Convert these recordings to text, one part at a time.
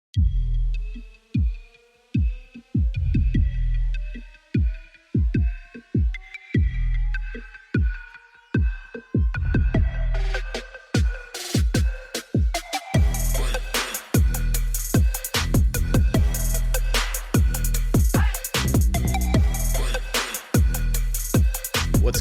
What's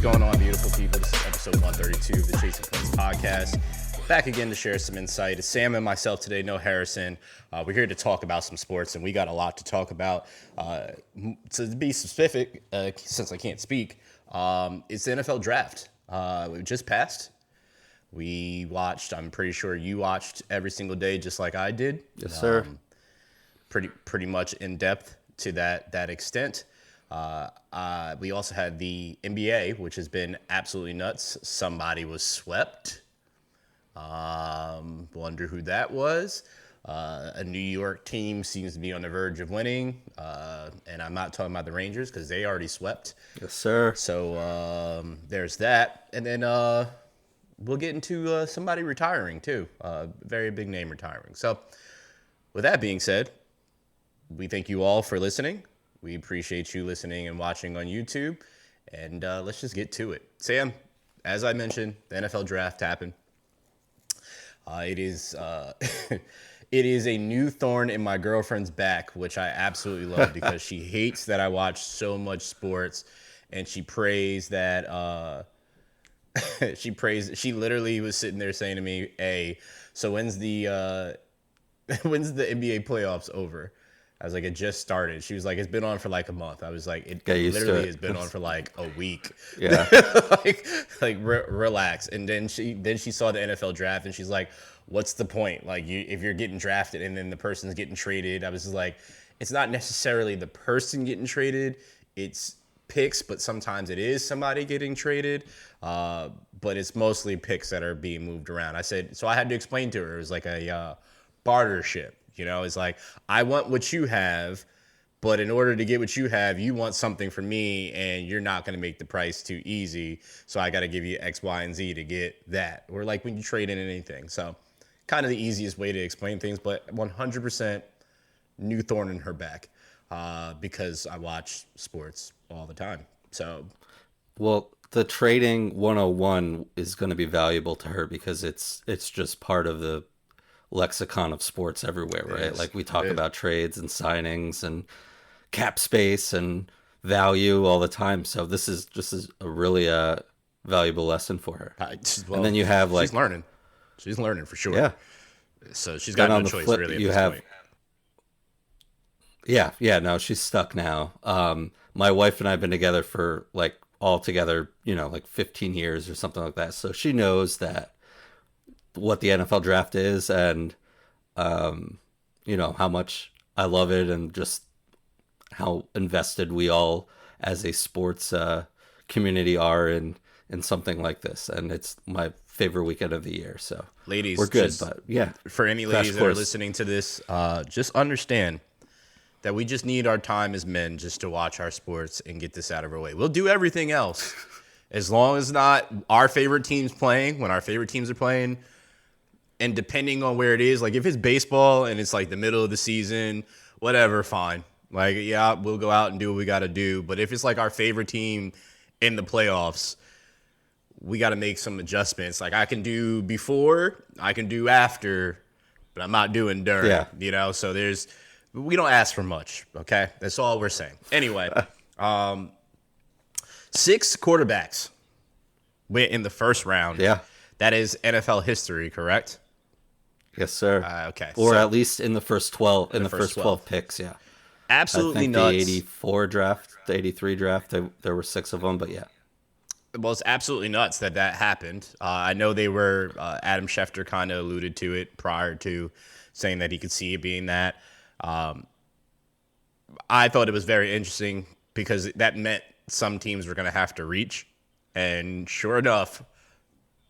going on, beautiful people? This is episode 132 of the Chasing Points podcast. Back again to share some insight. It's Sam and myself today, no Harrison. We're here to talk about some sports, and we got a lot to talk about. To be specific, since I can't speak, it's the NFL draft. It just passed. We watched, I'm pretty sure you watched every single day just like I did. Yes, sir. Pretty much in depth to that extent. We also had the NBA, which has been absolutely nuts. Somebody was swept. Wonder who that was. A New York team seems to be on the verge of winning. And I'm not talking about the Rangers because they already swept. Yes, sir. So there's that. And then we'll get into somebody retiring too. Very big name retiring. So with that being said, we thank you all for listening. We appreciate you listening and watching on YouTube. And let's just get to it. Sam, as I mentioned, the NFL draft happened. It is it is a new thorn in my girlfriend's back, which I absolutely love because she hates that I watch so much sports, and she prays that she literally was sitting there saying to me, "Hey, so when's the NBA playoffs over?" I was like, it just started. She was like, it's been on for like a month. I was like, it literally has been on for like a week. Yeah. Relax. And then she saw the NFL draft and she's like, what's the point? Like, if you're getting drafted and then the person's getting traded, I was just like, it's not necessarily the person getting traded. It's picks, but sometimes it is somebody getting traded. But it's mostly picks that are being moved around. I said, so I had to explain to her, it was like a bartership. You know, it's like, I want what you have, but in order to get what you have, you want something from me, and you're not going to make the price too easy. So I got to give you X, Y, and Z to get that. Or like when you trade in anything. So kind of the easiest way to explain things, but 100% new thorn in her back because I watch sports all the time. So, well, the trading 101 is going to be valuable to her because it's just part of the lexicon of sports everywhere, right? Like we talk about trades and signings and cap space and value all the time. So this is just a really valuable lesson for her. And then you have like she's learning for sure. Yeah. So she's got no choice really at this point. Yeah. No, she's stuck now. My wife and I have been together for like all together, like 15 years or something like that. So she knows that what the NFL draft is and how much I love it and just how invested we all as a sports community are in something like this. And it's my favorite weekend of the year. So ladies, we're good. But yeah, for any ladies that are listening to this, just understand that we just need our time as men just to watch our sports and get this out of our way. We'll do everything else as long as not our favorite teams playing when our favorite teams are playing. And depending on where it is, like if it's baseball and it's like the middle of the season, whatever, fine. Like, yeah, we'll go out and do what we got to do. But if it's like our favorite team in the playoffs, we got to make some adjustments. Like I can do before, I can do after, but I'm not doing during, So we don't ask for much, okay? That's all we're saying. Anyway, 6 quarterbacks went in the first round. Yeah. That is NFL history, correct? Yes, sir. Okay. Or at least in the first 12, in the first 12 picks, yeah. Absolutely I think nuts. The 84 draft, the 83 draft, there were 6 of them, but yeah. Well, it's absolutely nuts that happened. I know they were, Adam Schefter kind of alluded to it prior to saying that he could see it being that. I thought it was very interesting because that meant some teams were going to have to reach. And sure enough,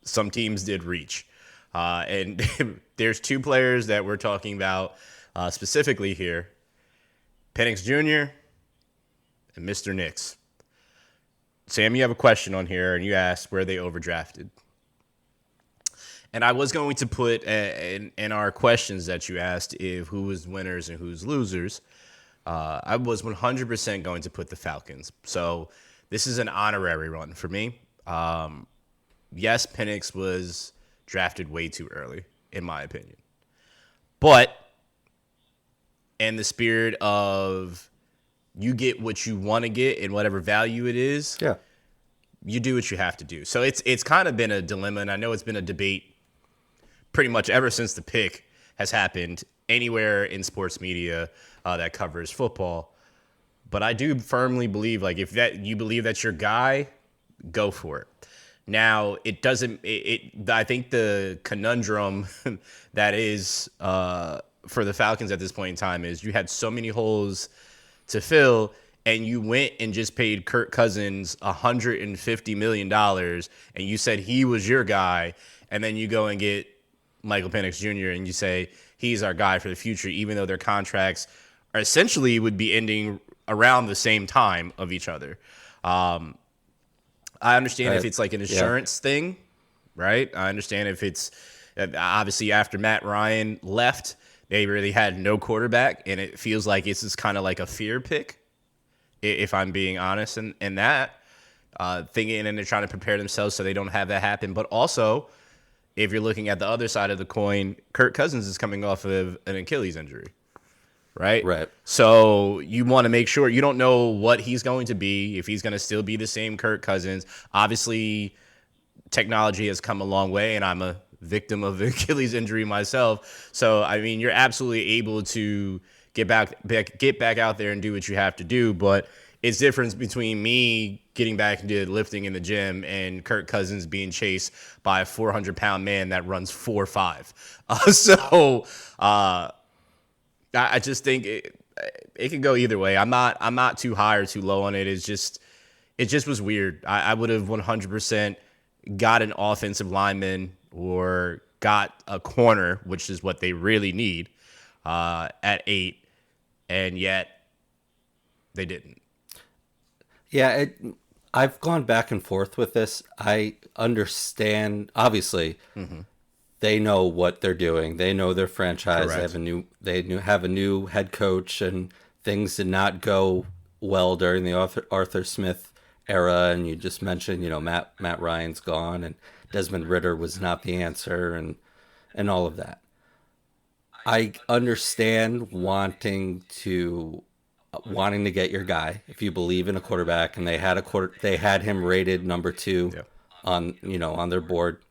some teams did reach. And there's 2 players that we're talking about specifically here. Penix Jr. and Mr. Knicks. Sam, you have a question on here, and you asked where they overdrafted. And I was going to put in our questions that you asked if who was winners and who's losers. I was 100% going to put the Falcons. So this is an honorary run for me. Yes, Penix was drafted way too early, in my opinion. But in the spirit of you get what you want to get and whatever value it is, Yeah. you do what you have to do. So it's kind of been a dilemma, and I know it's been a debate pretty much ever since the pick has happened anywhere in sports media that covers football. But I do firmly believe, like, if that you believe that's your guy, go for it. Now, it doesn't. I think the conundrum that is for the Falcons at this point in time is you had so many holes to fill, and you went and just paid Kirk Cousins $150 million, and you said he was your guy, and then you go and get Michael Penix Jr. and you say he's our guy for the future, even though their contracts are essentially would be ending around the same time of each other. I understand if it's like an insurance thing, right? I understand if it's obviously after Matt Ryan left, they really had no quarterback, and it feels like it's just kind of like a fear pick, if I'm being honest, in that thinking, and they're trying to prepare themselves so they don't have that happen. But also, if you're looking at the other side of the coin, Kirk Cousins is coming off of an Achilles injury, right? Right. So you want to make sure you don't know what he's going to be, if he's going to still be the same Kirk Cousins. Obviously, technology has come a long way, and I'm a victim of the Achilles injury myself. So, I mean, you're absolutely able to get back out there and do what you have to do, but it's difference between me getting back into lifting in the gym and Kirk Cousins being chased by a 400-pound man that runs 4.5. I just think it could go either way. I'm not too high or too low on it. It just was weird. I would have 100% got an offensive lineman or got a corner, which is what they really need at 8, and yet they didn't. Yeah, I've gone back and forth with this. I understand, obviously, they know what they're doing. They know their franchise. Correct. They have a new head coach, and things did not go well during the Arthur Smith era. And you just mentioned, Matt Ryan's gone, and Desmond Ridder was not the answer, and all of that. I understand wanting to get your guy if you believe in a quarterback, and they had him rated number 2 on their board.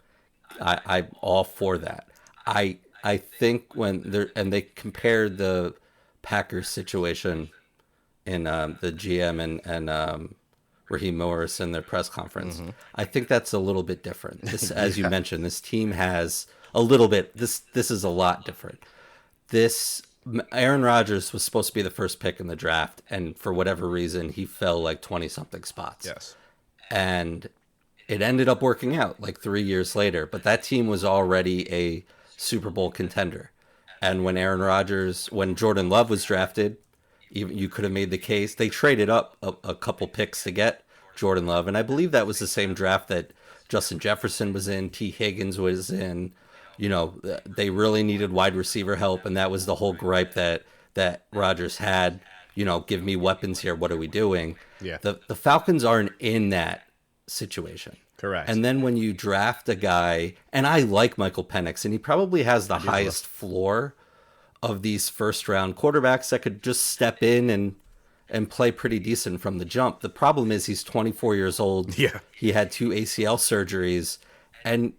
I'm all for that. I think they compared the Packers situation in the GM and Raheem Morris in their press conference. I think that's a little bit different. This, as you mentioned, this team has a little bit. This is a lot different. Aaron Rodgers was supposed to be the first pick in the draft, and for whatever reason, he fell like 20-something spots. Yes. And it ended up working out like 3 years later, but that team was already a Super Bowl contender. And when Jordan Love was drafted, even you could have made the case. They traded up a couple picks to get Jordan Love, and I believe that was the same draft that Justin Jefferson was in, T. Higgins was in. They really needed wide receiver help, and that was the whole gripe that Rodgers had. Give me weapons here. What are we doing? Yeah. The Falcons aren't in that situation. Correct. And then when you draft a guy, and I like Michael Penix, and he probably has the highest floor of these first-round quarterbacks that could just step in and play pretty decent from the jump. The problem is he's 24 years old. Yeah. He had 2 ACL surgeries, and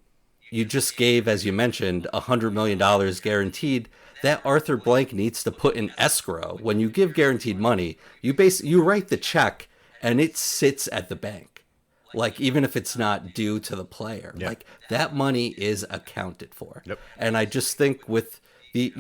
you just gave, as you mentioned, $100 million guaranteed. That Arthur Blank needs to put in escrow. When you give guaranteed money, you write the check, and it sits at the bank. Like, even if it's not due to the player. Yep. Like, that money is accounted for. Yep. And I just think with the,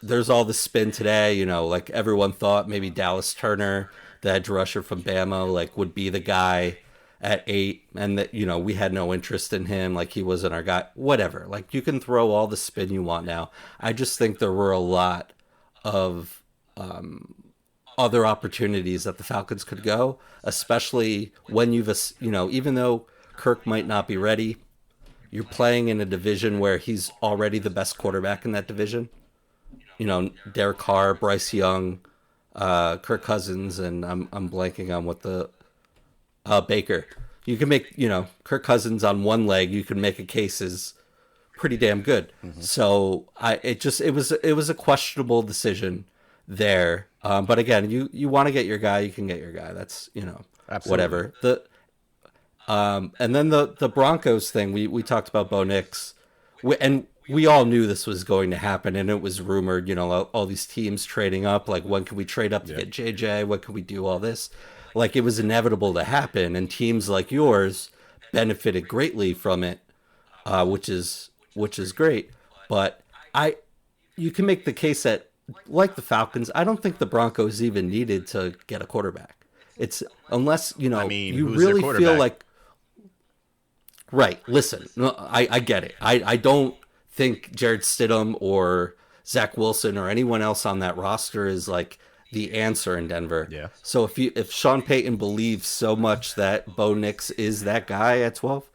there's all the spin today, like everyone thought maybe Dallas Turner, the edge rusher from Bama, like would be the guy at 8, and that, we had no interest in him, like he wasn't our guy, whatever. Like, you can throw all the spin you want now. I just think there were a lot of other opportunities that the Falcons could go, especially when even though Kirk might not be ready, you're playing in a division where he's already the best quarterback in that division. Derek Carr, Bryce Young, Kirk Cousins, and I'm blanking on what the Baker. You can make Kirk Cousins on one leg. You can make a case is pretty damn good. Mm-hmm. So it was a questionable decision there. But again, you want to get your guy, you can get your guy. That's Absolutely. whatever. And then the Broncos thing, we talked about Bo Nix, and we all knew this was going to happen, and it was rumored. All these teams trading up. Like, when can we trade up to get JJ? What can we do? All this, like, it was inevitable to happen, and teams like yours benefited greatly from it, which is great. But you can make the case that, like the Falcons, I don't think the Broncos even needed to get a quarterback. It's unless you really feel like. Right. Listen, no, I get it. I don't think Jared Stidham or Zach Wilson or anyone else on that roster is like the answer in Denver. Yeah. So if Sean Payton believes so much that Bo Nix is that guy at 12,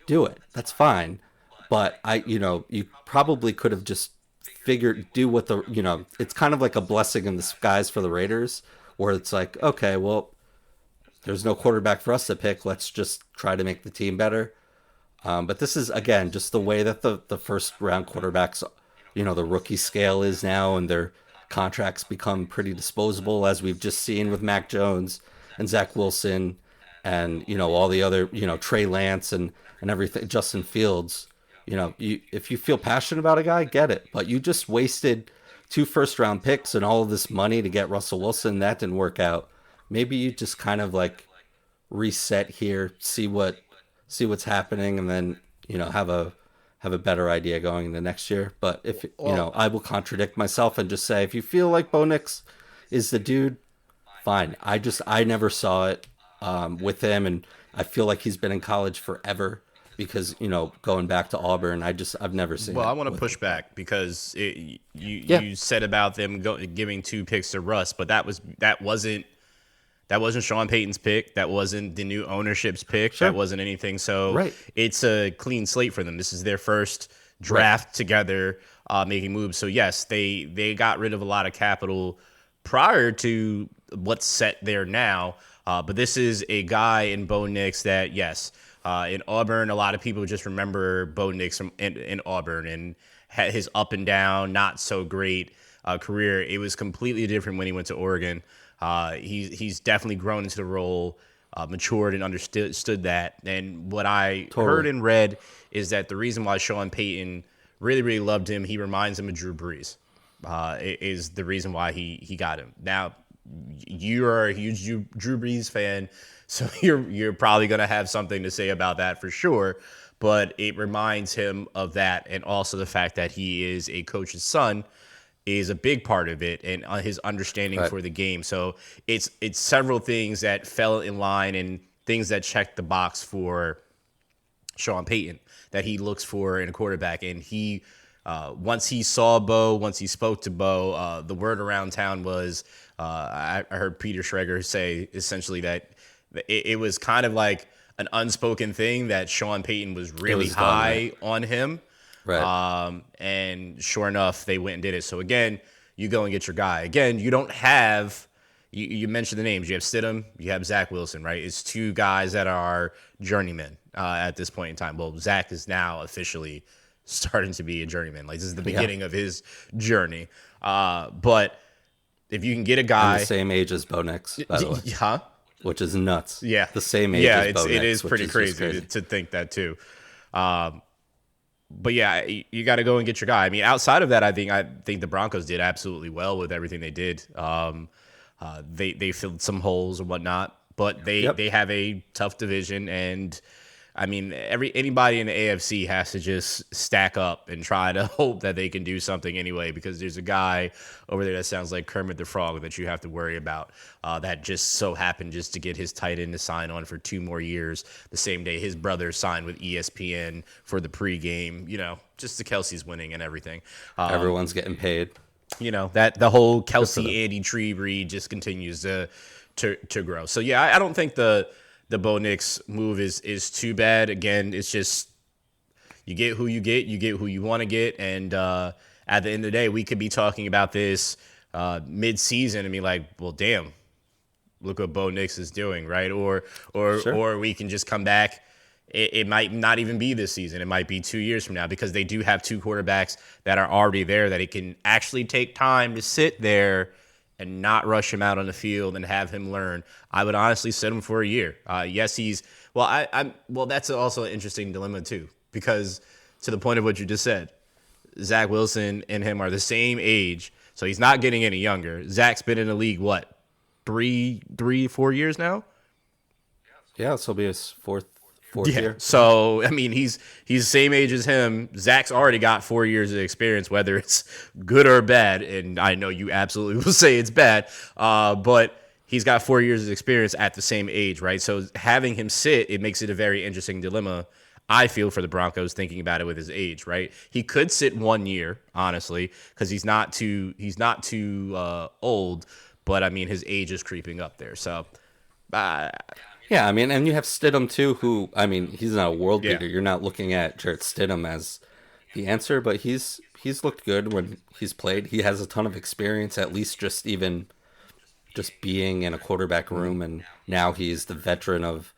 do it. That's fine. But you probably could have just do what it's kind of like a blessing in disguise for the Raiders, where it's like, okay, well, there's no quarterback for us to pick. Let's just try to make the team better. But this is, again, just the way that the first round quarterbacks, the rookie scale is now, and their contracts become pretty disposable, as we've just seen with Mac Jones and Zach Wilson and, all the other, Trey Lance and everything, Justin Fields. If you feel passionate about a guy, get it. But you just wasted 2 first round picks and all of this money to get Russell Wilson. That didn't work out. Maybe you just kind of like reset here, see what's happening, and then have a better idea going into next year. But if I will contradict myself and just say, if you feel like Bo Nix is the dude, fine. I never saw it with him, and I feel like he's been in college forever, because going back to Auburn, I've never seen. Well, I want to push back, because you said about them giving 2 picks to Russ, but that wasn't Sean Payton's pick. That wasn't the new ownership's pick. Sure. That wasn't anything. So It's a clean slate for them. This is their first draft together, making moves. So yes, they got rid of a lot of capital prior to what's set there now. But this is a guy in Bo Nix that, yes, in Auburn, a lot of people just remember Bo Nix in Auburn and his up and down, not so great career. It was completely different when he went to Oregon. He's definitely grown into the role, matured and understood that. And what I heard and read is that the reason why Sean Payton really, really loved him, he reminds him of Drew Brees, is the reason why he got him. Now, you are a huge Drew Brees fan, so you're probably going to have something to say about that for sure. But it reminds him of that, and also the fact that he is a coach's son is a big part of it, and his understanding for the game. So it's several things that fell in line and things that checked the box for Sean Payton that he looks for in a quarterback. And he, once he saw Bo, once he spoke to Bo, the word around town was, I heard Peter Schrager say essentially that it was kind of like an unspoken thing that Sean Payton was really high on him. Right. And sure enough, they went and did it. So again, you go and get your guy. Again, you don't have, you mentioned the names. You have Stidham, you have Zach Wilson, right? It's 2 guys that are journeymen at this point in time. Well, Zach is now officially starting to be a journeyman. Like, this is the beginning of his journey. But if you can get a guy, and the same age as Bo Nix, by the way. Huh? Which is nuts. Yeah. The same age as Bo Nix. It is pretty crazy to think that too. But yeah, you got to go and get your guy. I mean, outside of that, I think the Broncos did absolutely well with everything they did. They filled some holes and whatnot, but they have a tough division, and I mean, anybody in the AFC has to just stack up and try to hope that they can do something anyway, because there's a guy over there that sounds like Kermit the Frog that you have to worry about, that just so happened just to get his tight end to sign on for 2 more years the same day his brother signed with ESPN for the pregame, just the Kelsey's winning and everything. Everyone's getting paid. That the whole Kelsey Andy tree breed just continues to grow. So yeah, I don't think the Bo Nix move is too bad. Again, it's just You get who you get. You get who you want to get. And at the end of the day, we could be talking about this mid-season and be like, well, damn, look what Bo Nix is doing, right? Sure. Or we can just come back. It might not even be this season. It might be 2 years from now because they do have two quarterbacks that are already there that it can actually take time to sit there and not rush him out on the field and have him learn. I would honestly sit him for a year. Yes, he's well. I'm well. That's also an interesting dilemma too, because to the point of what you just said, Zach Wilson and him are the same age, so he's not getting any younger. Zach's been in the league what 4 years now. Yeah, this will be his fourth year. So I mean, he's the same age as him. Zach's already got 4 years of experience, whether it's good or bad. And I know you absolutely will say it's bad, but he's got 4 years of experience at the same age, right? So having him sit, it makes it a very interesting dilemma. I feel for the Broncos thinking about it with his age, right? He could sit 1 year, honestly, because he's not too old. But I mean, his age is creeping up there. So. Yeah, I mean, and you have Stidham too, who, I mean, he's not a world Yeah. beater. You're not looking at Jarrett Stidham as the answer, but he's looked good when he's played. He has a ton of experience, at least just being in a quarterback room, and now he's the veteran of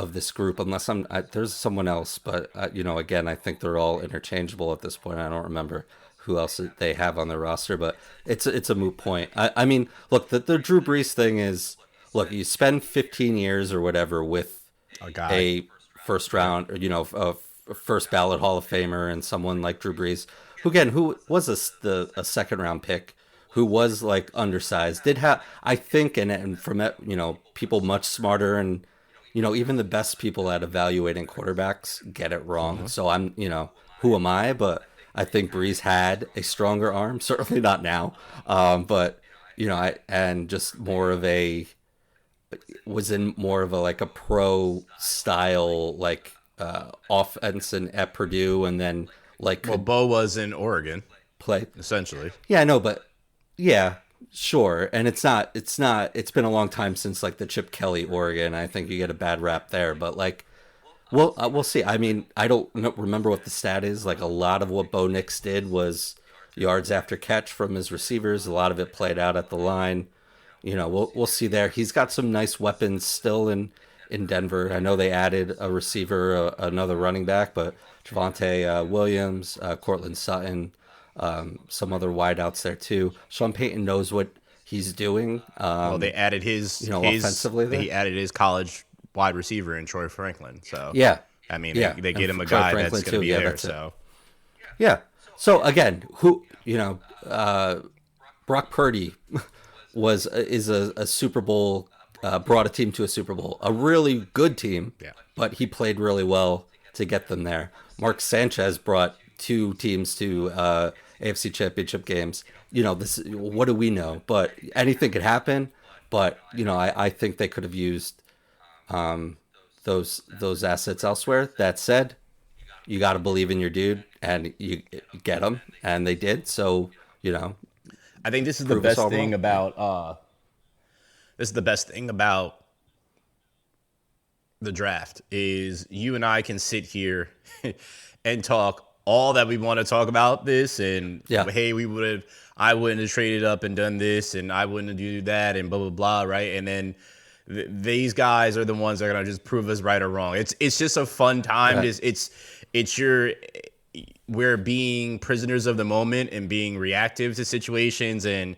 this group. Unless there's someone else, but again, I think they're all interchangeable at this point. I don't remember who else they have on their roster, but it's a moot point. I mean, look, the Drew Brees thing is. Look, you spend 15 years or whatever with a first round, a first ballot Hall of Famer and someone like Drew Brees, who was a second round pick, who was like undersized, did have, I think, and from people much smarter and, even the best people at evaluating quarterbacks get it wrong. Mm-hmm. So I'm, who am I? But I think Brees had a stronger arm, certainly not now. But, and just was in more of a pro style offense at Purdue, and then Bo was in Oregon play essentially. Yeah, I know, but yeah, sure. And it's been a long time since the Chip Kelly Oregon. I think you get a bad rap there, but we'll see. I mean, I don't remember what the stat is. A lot of what Bo Nix did was yards after catch from his receivers. A lot of it played out at the line. We'll see there. He's got some nice weapons still in Denver. I know they added a receiver, another running back, but Javonte Williams, Cortland Sutton, some other wideouts there too. Sean Payton knows what he's doing. They added his offensively there. He added his college wide receiver in Troy Franklin. So yeah, I mean, yeah. they get him a Troy guy Franklin that's going to be there. So yeah. So again, Brock Purdy is a Super Bowl, brought a team to a Super Bowl, a really good team, but he played really well to get them there. Mark Sanchez brought two teams to AFC Championship games. What do we know? But anything could happen. But I think they could have used those assets elsewhere. That said, you got to believe in your dude, and you get them, and they did. So I think this is the best thing about the draft is you and I can sit here and talk all that we want to talk about this, and hey, I wouldn't have traded up and done this, and I wouldn't have do that, and blah blah blah, right? And then these guys are the ones that are gonna just prove us right or wrong. It's just a fun time. Right. We're being prisoners of the moment and being reactive to situations, and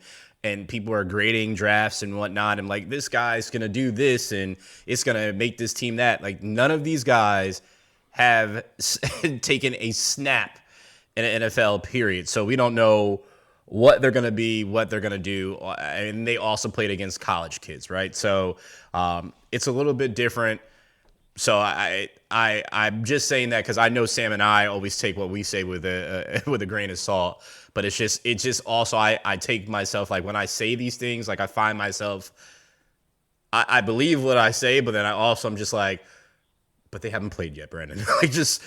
people are grading drafts and whatnot. And this guy's going to do this and it's going to make this team that. None of these guys have taken a snap in an NFL period. So we don't know what they're going to be, what they're going to do. And they also played against college kids, right? So it's a little bit different. So I'm just saying that because I know Sam and I always take what we say with a grain of salt. But it's just also I take myself, when I say these things, I find myself, I believe what I say, but then I'm just but they haven't played yet, Brandon. just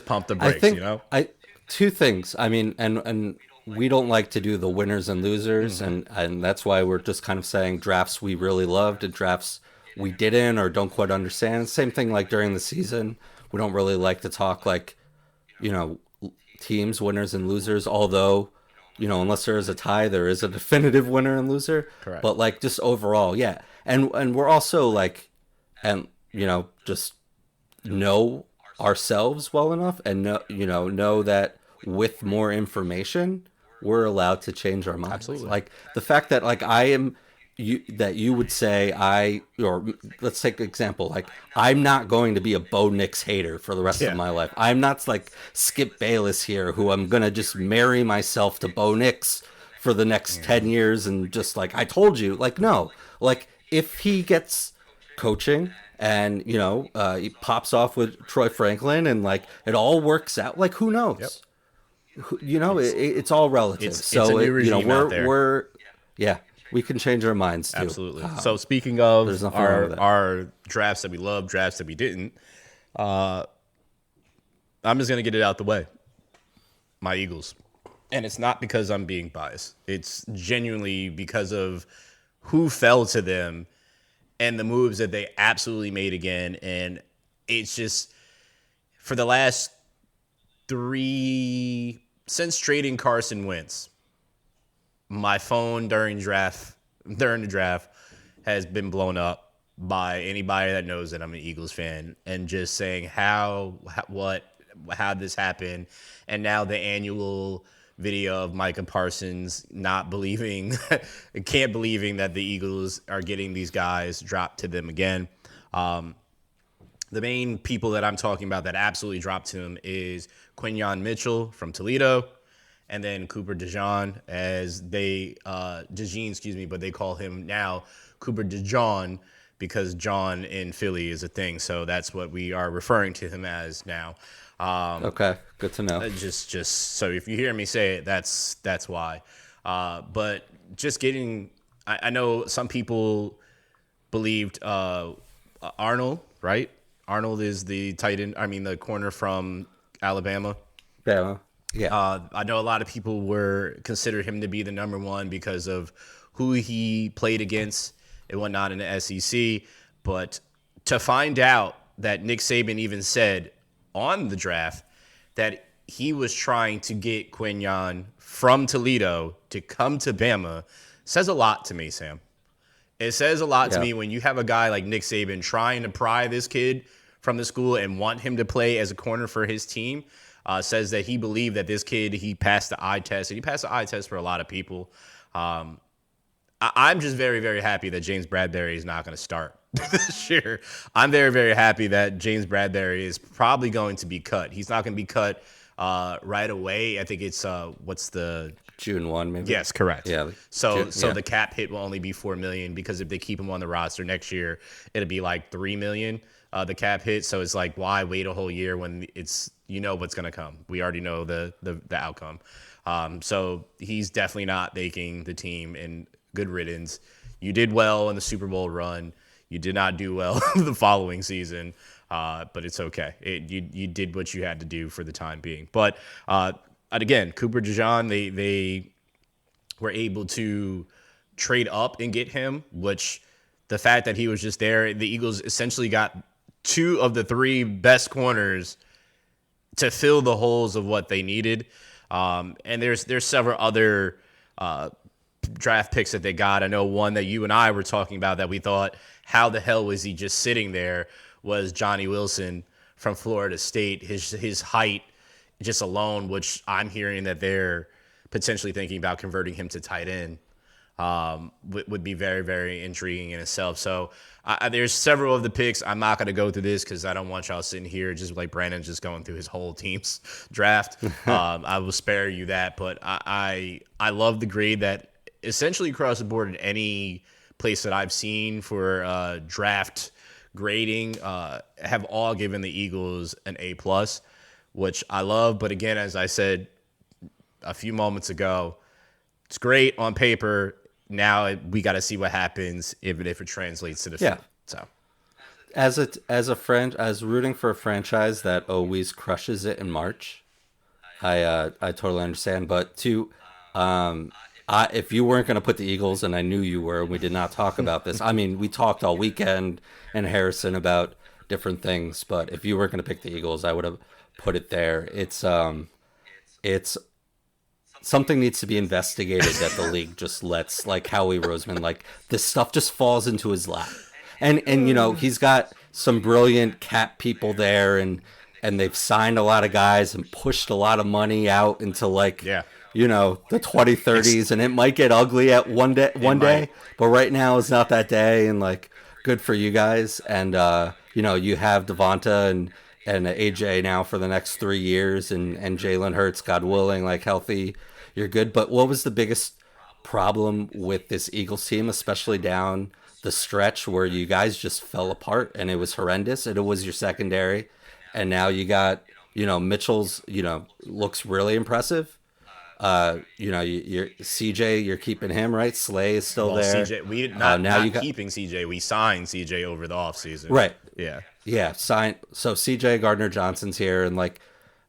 pump the brakes, I think, two things. I mean, and we don't like to do the winners and losers, and that's why we're just kind of saying drafts we really loved and drafts we didn't or don't quite understand. Same thing during the season. We don't really like to talk you know, teams, winners and losers, although, unless there is a tie, there is a definitive winner and loser. Correct. But like just overall, yeah. And we're also like, and just know ourselves well enough and know that with more information we're allowed to change our minds. Absolutely. Like the fact that like you would say or let's take an example, like I'm not going to be a Bo Nix hater for the rest of Yeah. my life. I'm not like Skip Bayless here, who I'm gonna just marry myself to Bo Nix for the next 10 years and just like I told you. Like no, like if he gets coaching and he pops off with Troy Franklin and like it all works out, like who Yep. knows. It's all relative. It's So a new regime out there. we're yeah, we can change our minds too. Absolutely. So speaking of there's nothing wrong with that. our drafts that we love, drafts that we didn't, I'm just gonna get it out the way. My Eagles, and it's not because I'm being biased. It's genuinely because of who fell to them and the moves that they absolutely made again. And it's just for the last three since trading Carson Wentz, my phone during the draft has been blown up by anybody that knows that I'm an Eagles fan and just saying how this happened. And now the annual video of Micah Parsons not believing, can't believing that the Eagles are getting these guys dropped to them again. The main people that I'm talking about that absolutely dropped to him is Quinyon Mitchell from Toledo, and then Cooper DeJean, DeJean, excuse me, but they call him now Cooper DeJean because John in Philly is a thing. So that's what we are referring to him as now. Okay, good to know. Just so if you hear me say it, that's why. But just getting, I know some people believed Arnold, right? Arnold is the tight end. I mean, the corner from Alabama. Yeah. I know a lot of people were considered him to be the number one because of who he played against and whatnot in the SEC. But to find out that Nick Saban even said on the draft that he was trying to get Quinyon from Toledo to come to Bama says a lot to me, Sam. It says a lot to me when you have a guy like Nick Saban trying to pry this kid from the school and want him to play as a corner for his team. Says that he believed that this kid, he passed the eye test. And he passed the eye test for a lot of people. I'm just very, very happy that James Bradbury is not going to start this year. I'm very, very happy that James Bradbury is probably going to be cut. He's not going to be cut right away. I think it's, what's the... June 1, maybe? Yes, correct. Yeah. So the cap hit will only be $4 million because if they keep him on the roster next year, it'll be like $3 million, the cap hit. So it's like, why wait a whole year when it's, what's going to come. We already know the outcome. So he's definitely not making the team, and good riddance. You did well in the Super Bowl run. You did not do well the following season, but it's okay. You did what you had to do for the time being. But again, Cooper DeJean, they were able to trade up and get him, which the fact that he was just there, the Eagles essentially got two of the three best corners to fill the holes of what they needed. And there's several other draft picks that they got. I know one that you and I were talking about that we thought, how the hell was he just sitting there, was Johnny Wilson from Florida State. His height just alone, which I'm hearing that they're potentially thinking about converting him to tight end, would be very, very intriguing in itself. So there's several of the picks. I'm not going to go through this because I don't want y'all sitting here just like Branden just going through his whole team's draft. I will spare you that, but I love the grade that essentially across the board in any place that I've seen for draft grading have all given the Eagles an A+, which I love. But again, as I said a few moments ago, it's great on paper. Now we got to see what happens if it translates to the field. So, as rooting for a franchise that always crushes it in March, I totally understand. But if you weren't going to put the Eagles, and I knew you were, and we did not talk about this. I mean, we talked all weekend and Harrison about different things, but if you weren't going to pick the Eagles, I would have put it there. It's something needs to be investigated that the league just lets, like Howie Roseman, like this stuff just falls into his lap. And he's got some brilliant cap people there, and they've signed a lot of guys and pushed a lot of money out into like Yeah. the 2030s, and it might get ugly at one day, but right now is not that day, and like good for you guys. And you have Devonta and AJ now for the next 3 years, and Jalen Hurts, God willing, like healthy, you're good. But what was the biggest problem with this Eagles team, especially down the stretch where you guys just fell apart and it was horrendous, and it was your secondary, and now you got Mitchell's looks really impressive. You're CJ, you're keeping him, right? Slay is still there. CJ, we not keeping CJ. We signed CJ over the offseason. Right. Yeah. Yeah. So CJ Gardner Johnson's here, and like,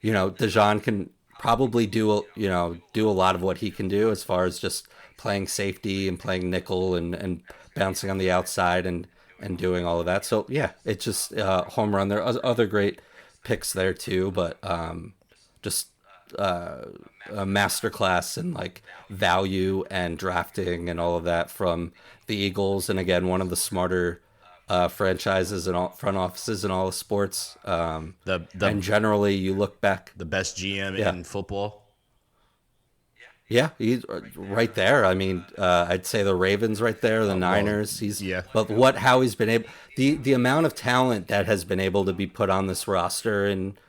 Dejan can probably do a lot of what he can do as far as just playing safety and playing nickel and bouncing on the outside and doing all of that. So yeah, it's just home run. There are other great picks there too, but just a masterclass in like value and drafting and all of that from the Eagles. And again, one of the smarter franchises and all front offices in all of sports. And generally, you look back, the best GM in football. Yeah, he's right there. I mean, I'd say the Ravens right there, the Niners. But how he's been able, the amount of talent that has been able to be put on this roster, and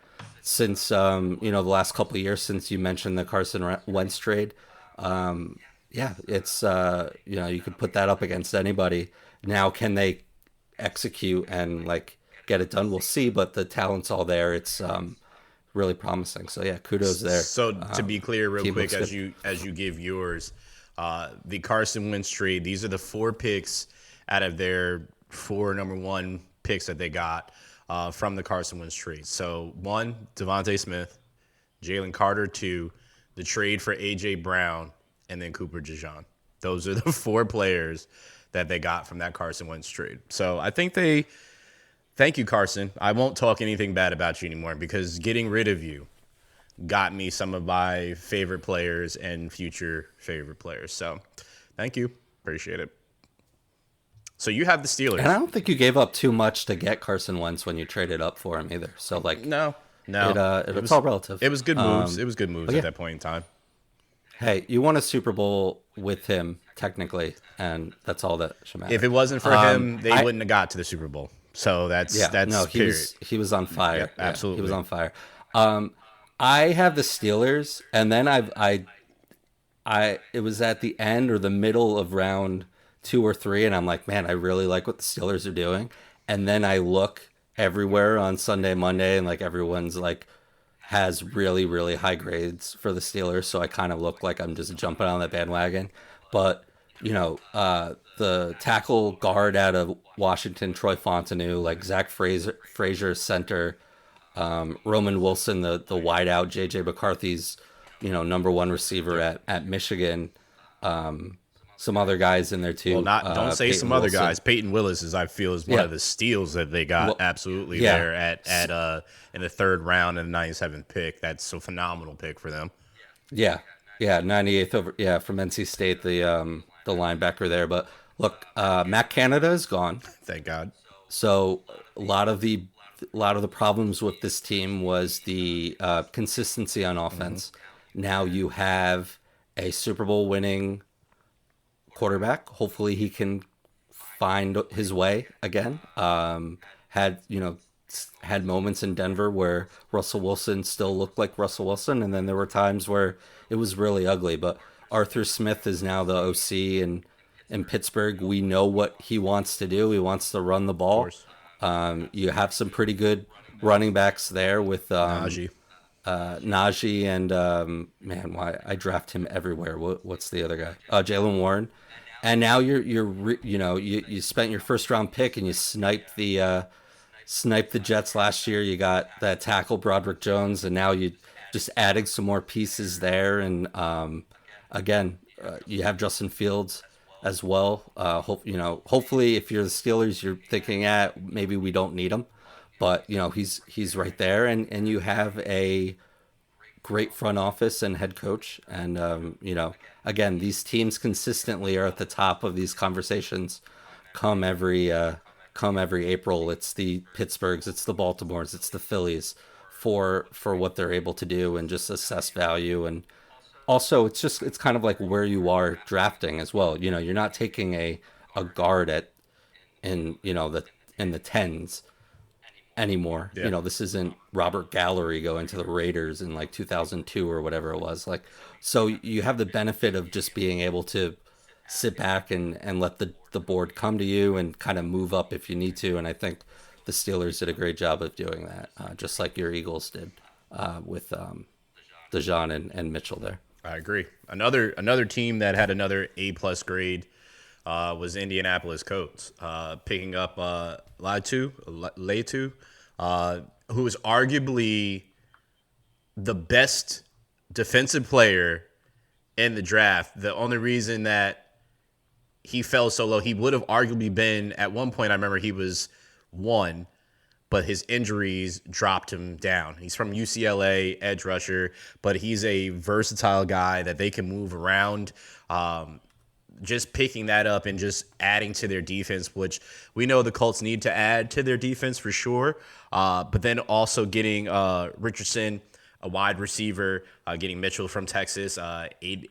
since the last couple of years, since you mentioned the Carson Wentz trade, it's you could put that up against anybody. Now, can they execute and like get it done? We'll see, but the talent's all there. It's really promising. So yeah, kudos there. So to be clear, real quick, as you give yours, the Carson Wentz trade, these are the 4 picks out of their 4 number 1 picks that they got from the Carson Wentz trade. So 1, Devontae Smith, Jalen Carter 2, the trade for AJ Brown, and then Cooper DeJean. Those are the 4 players that they got from that Carson Wentz trade. So I think thank you, Carson. I won't talk anything bad about you anymore, because getting rid of you got me some of my favorite players and future favorite players. So thank you. Appreciate it. So you have the Steelers. And I don't think you gave up too much to get Carson Wentz when you traded up for him either. So like, no, it's all relative. It was good moves. It was good moves at that point in time. Hey, you won a Super Bowl with him technically, and that's all that should matter. If it wasn't for him, they wouldn't have got to the Super Bowl. So that's he was on fire. Yep, absolutely, he was on fire. I have the Steelers, and then it was at the end or the middle of round 2 or 3, and I'm like, man, I really like what the Steelers are doing. And then I look everywhere on Sunday, Monday, and like everyone's like has really, really high grades for the Steelers. So I kind of look like I'm just jumping on that bandwagon. But the tackle guard out of Washington, Troy Fontenot, like Zach Frazier center, Roman Wilson, the wideout, JJ McCarthy's, number 1 receiver at Michigan. Some other guys in there too. Well, don't say Peyton some other Wilson. Guys. Peyton Willis is, I feel, is one of the steals that they got there at in the 3rd round and the 97th pick. That's a phenomenal pick for them. Yeah, 98th over from NC State, the linebacker there. But look, Matt Canada is gone. Thank God. So a lot of the problems with this team was the consistency on offense. Mm-hmm. Now you have a Super Bowl winning quarterback. Hopefully he can find his way again. Had moments in Denver where Russell Wilson still looked like Russell Wilson, and then there were times where it was really ugly. But Arthur Smith is now the OC in Pittsburgh. We know what he wants to do. He wants to run the ball. You have some pretty good running backs there with Najee and why I draft him everywhere. What's the other guy? Jaylen Warren. And now you spent your 1st round pick and you sniped the Jets last year. You got that tackle Broderick Jones, and now you just adding some more pieces there. And again, you have Justin Fields as well. Hopefully, if you're the Steelers, you're thinking, maybe we don't need him. but he's right there, and you have a great front office and head coach, and again, these teams consistently are at the top of these conversations. Come every come every April, it's the Pittsburghs, it's the Baltimores, it's the Phillies for what they're able to do and just assess value. And also, it's kind of like where you are drafting as well. You're not taking a guard at in the in the tens anymore. Yeah. This isn't Robert Gallery going to the Raiders in like 2002 or whatever it was. Like, so you have the benefit of just being able to sit back and let the board come to you and kind of move up if you need to. And I think the Steelers did a great job of doing that, just like your Eagles did with DeJean and Mitchell there. I agree. Another team that had another A+ grade was Indianapolis Colts, picking up Latu, who is arguably the best defensive player in the draft. The only reason that he fell so low, he would have arguably been, at one point, I remember he was 1, but his injuries dropped him down. He's from UCLA, edge rusher, but he's a versatile guy that they can move around. Just picking that up and just adding to their defense, which we know the Colts need to add to their defense for sure. But then also getting Richardson, a wide receiver, getting Mitchell from Texas, Aiden,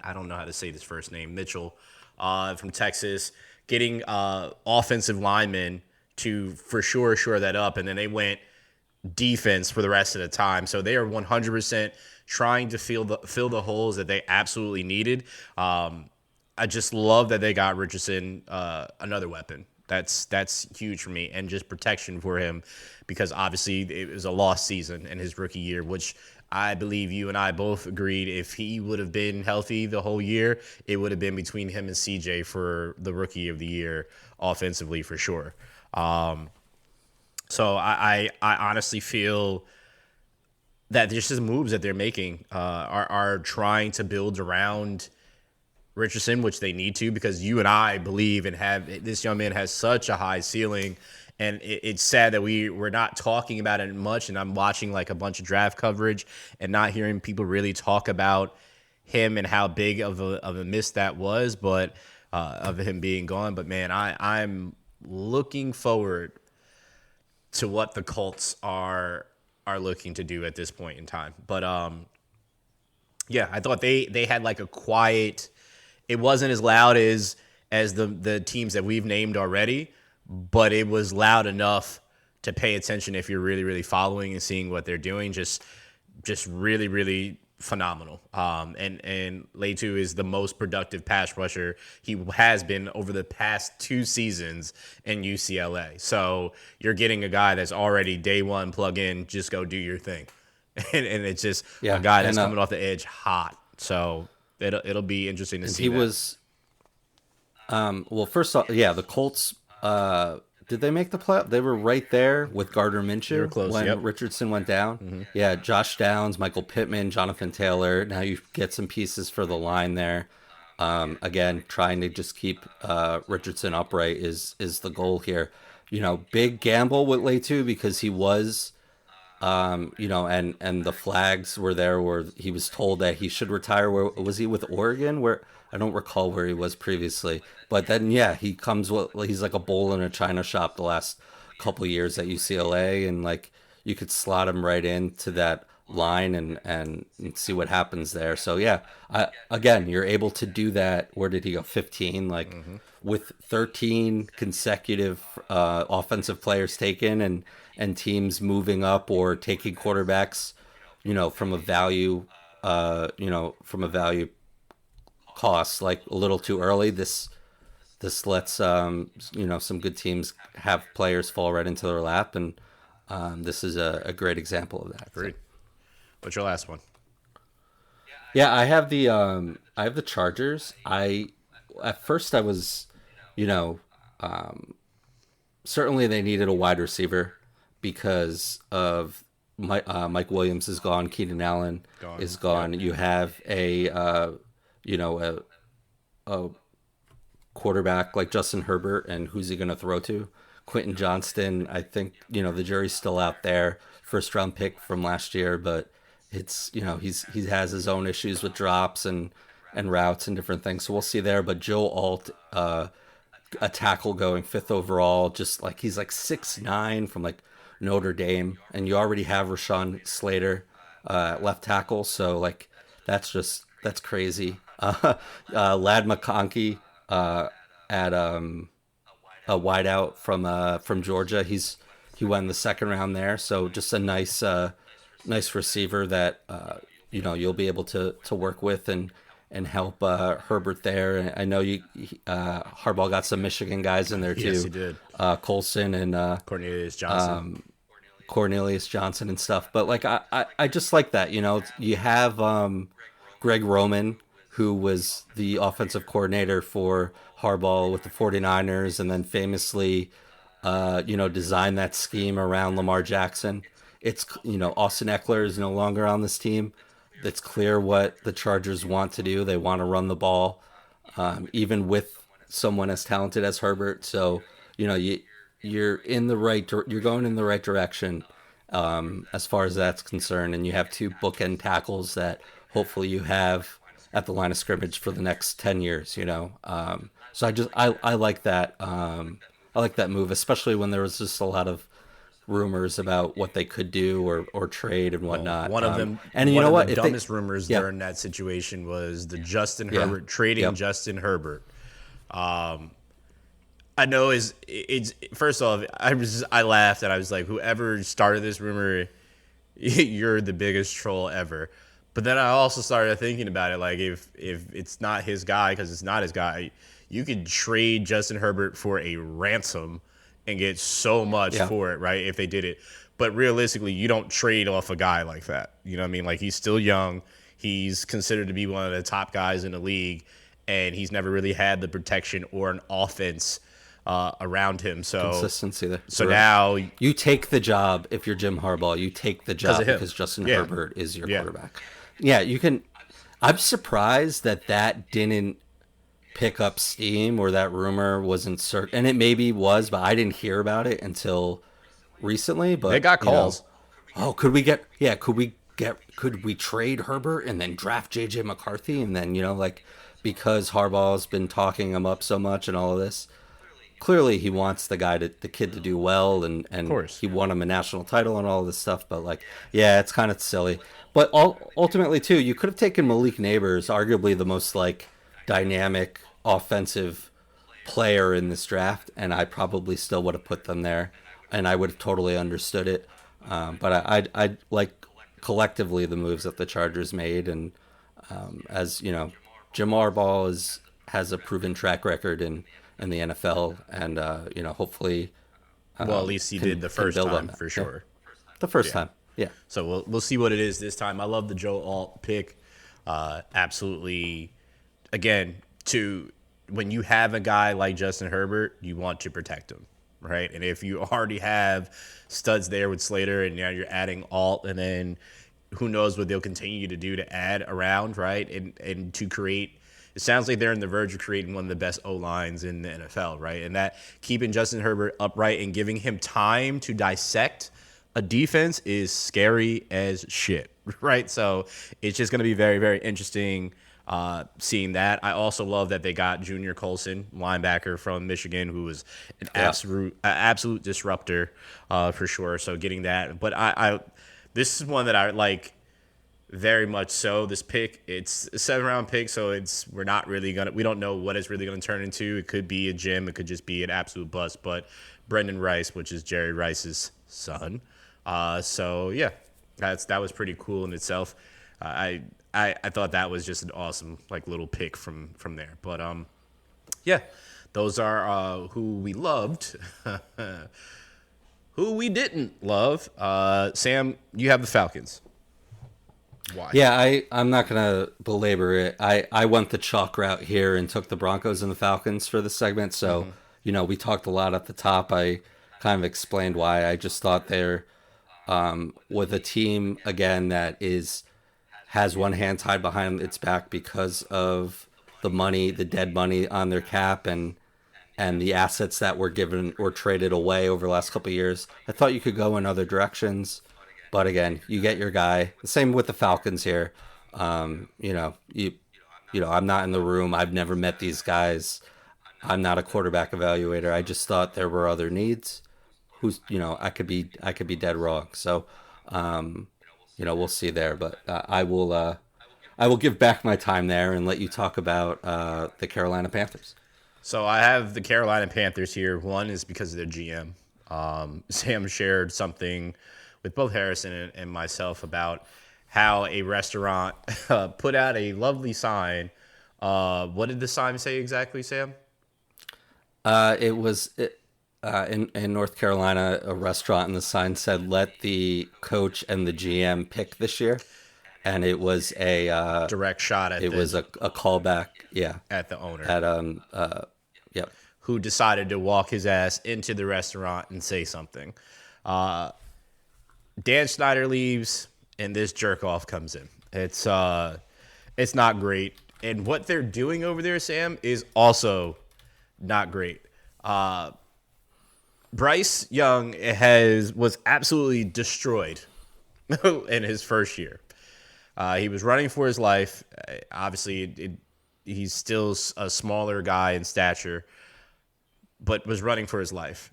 I don't know how to say this first name, Mitchell from Texas, getting offensive linemen to for sure shore that up. And then they went defense for the rest of the time. So they are 100% trying to fill the holes that they absolutely needed. I just love that they got Richardson another weapon. That's huge for me, and just protection for him, because obviously it was a lost season in his rookie year, which I believe you and I both agreed if he would have been healthy the whole year, it would have been between him and CJ for the rookie of the year offensively for sure. So I honestly feel that just the moves that they're making are trying to build around Richardson, which they need to, because you and I believe and have this young man has such a high ceiling, and it's sad that we're not talking about it much. And I'm watching like a bunch of draft coverage and not hearing people really talk about him and how big of a miss that was, but of him being gone. But man, I'm looking forward to what the Colts are looking to do at this point in time. But yeah, I thought they had like a quiet. It wasn't as loud as the teams that we've named already, but it was loud enough to pay attention if you're really, really following and seeing what they're doing. Just really, really phenomenal. And Latu is the most productive pass rusher he has been over the past 2 seasons in UCLA. So you're getting a guy that's already day one plug in, just go do your thing. and it's just a guy that's coming off the edge hot. So it'll be interesting to see. He was, well, first off, the Colts, did they make the playoff? They were right there with Gardner Minshew close, when Richardson went down. Mm-hmm. Yeah, Josh Downs, Michael Pittman, Jonathan Taylor. Now you get some pieces for the line there. Again, trying to just keep Richardson upright is the goal here. Big gamble with Latu because he was, and the flags were there where he was told that he should retire. Where was he with Oregon? Where I don't recall where he was previously. But then, he comes with, he's like a bull in a china shop the last couple of years at UCLA, and like you could slot him right into that line and see what happens there. So again, you're able to do that. Where did he go? 15, like with 13 consecutive offensive players taken and teams moving up or taking quarterbacks, from a value, cost, like a little too early. This lets some good teams have players fall right into their lap, and this is a great example of that. Agreed. What's your last one? Yeah, I have the Chargers. At first I was, certainly they needed a wide receiver because of Mike Williams is gone, Keenan Allen is gone. You have a quarterback like Justin Herbert, and who's he going to throw to? Quentin Johnston, I think, the jury's still out there. First round pick from last year, but it's, he has his own issues with drops and routes and different things. So we'll see there. But Joe Alt, a tackle going fifth overall, just like he's like 6'9" from like Notre Dame, and you already have Rashawn Slater left tackle, so like that's crazy. Lad McConkey at a wideout from Georgia. He went in the second round there, so just a nice receiver that you'll be able to work with and help Herbert there. And I know Harbaugh got some Michigan guys in there too. Yes, he did. Colson and Cornelius Johnson. Cornelius Johnson and stuff. But like I just like that. You have Greg Roman, who was the offensive coordinator for Harbaugh with the 49ers, and then famously designed that scheme around Lamar Jackson. It's Austin Eckler is no longer on this team. It's clear what the Chargers want to do. They want to run the ball, even with someone as talented as Herbert. So, you're in the you're going in the right direction as far as that's concerned. And you have two bookend tackles that hopefully you have at the line of scrimmage for the next 10 years. So I like that. I like that move, especially when there was just a lot of rumors about what they could do or trade and whatnot. One of them, and you know what? The dumbest rumors during that situation was the Justin Herbert trading Justin Herbert. I know it's first off, I laughed and I was like, whoever started this rumor, you're the biggest troll ever. But then I also started thinking about it, like if it's not his guy, because it's not his guy, you could trade Justin Herbert for a ransom and get so much for it, right? If they did it. But realistically, you don't trade off a guy like that. You know what I mean? Like, he's still young. He's considered to be one of the top guys in the league, and he's never really had the protection or an offense around him. So consistency there. So now you take the job if you're Jim Harbaugh. You take the job because Justin Herbert is your quarterback. Yeah, you can. I'm surprised that didn't pick up steam, or that rumor wasn't and it maybe was, but I didn't hear about it until recently. But they got calls. Could we trade Herbert and then draft JJ McCarthy, and then because Harbaugh's been talking him up so much and all of this, clearly he wants the kid to do well, and of course he won him a national title and all this stuff. But it's kind of silly. But ultimately too, you could have taken Malik Neighbors, arguably the most dynamic offensive player in this draft, and I probably still would have put them there, and I would have totally understood it. But I like collectively the moves that the Chargers made, and as Jim Harbaugh has a proven track record in the NFL, and hopefully, well, at least he did the first time for sure. Yeah. The first time, yeah. So we'll see what it is this time. I love the Joe Alt pick. Absolutely. Again, when you have a guy like Justin Herbert, you want to protect him, right? And if you already have studs there with Slater, and now you're adding Alt, and then who knows what they'll continue to do to add around, right? And to create, it sounds like they're on the verge of creating one of the best O-lines in the NFL, right? And that keeping Justin Herbert upright and giving him time to dissect a defense is scary as shit, right? So it's just going to be very, very interesting seeing that. I also love that they got Junior Colson, linebacker from Michigan, who was an absolute disruptor for sure. So getting that, but I this is one that I like very much so. This pick, it's a 7th-round pick, so we don't know what it's really gonna turn into. It could be a gem, it could just be an absolute bust. But Brendan Rice, which is Jerry Rice's son, so yeah, that was pretty cool in itself. I thought that was just an awesome little pick from there. But yeah, those are who we loved. Who we didn't love. Sam, you have the Falcons. Why? Yeah, I'm not gonna belabor it. I went the chalk route here and took the Broncos and the Falcons for this segment. So we talked a lot at the top. I kind of explained why. I just thought they're with a team again that has one hand tied behind its back because of the dead money on their cap, and and the assets that were given or traded away over the last couple of years, I thought you could go in other directions. But again, you get your guy. The same with the Falcons here. You know, I'm not in the room. I've never met these guys. I'm not a quarterback evaluator. I just thought there were other needs. I could be dead wrong. So, we'll see there. But I will give back my time there and let you talk about the Carolina Panthers. So I have the Carolina Panthers here. One is because of their GM. Sam shared something with both Harrison and myself about how a restaurant put out a lovely sign. What did the sign say exactly, Sam? It was in North Carolina, a restaurant, and the sign said, "Let the coach and the GM pick this year." And it was Direct shot at it was a callback, yeah, at the owner at yep. who decided to walk his ass into the restaurant and say something. Dan Snyder leaves, and this jerk off comes in. It's not great, and what they're doing over there, Sam, is also not great. Bryce Young was absolutely destroyed in his first year. He was running for his life. Obviously, he's still a smaller guy in stature, but was running for his life.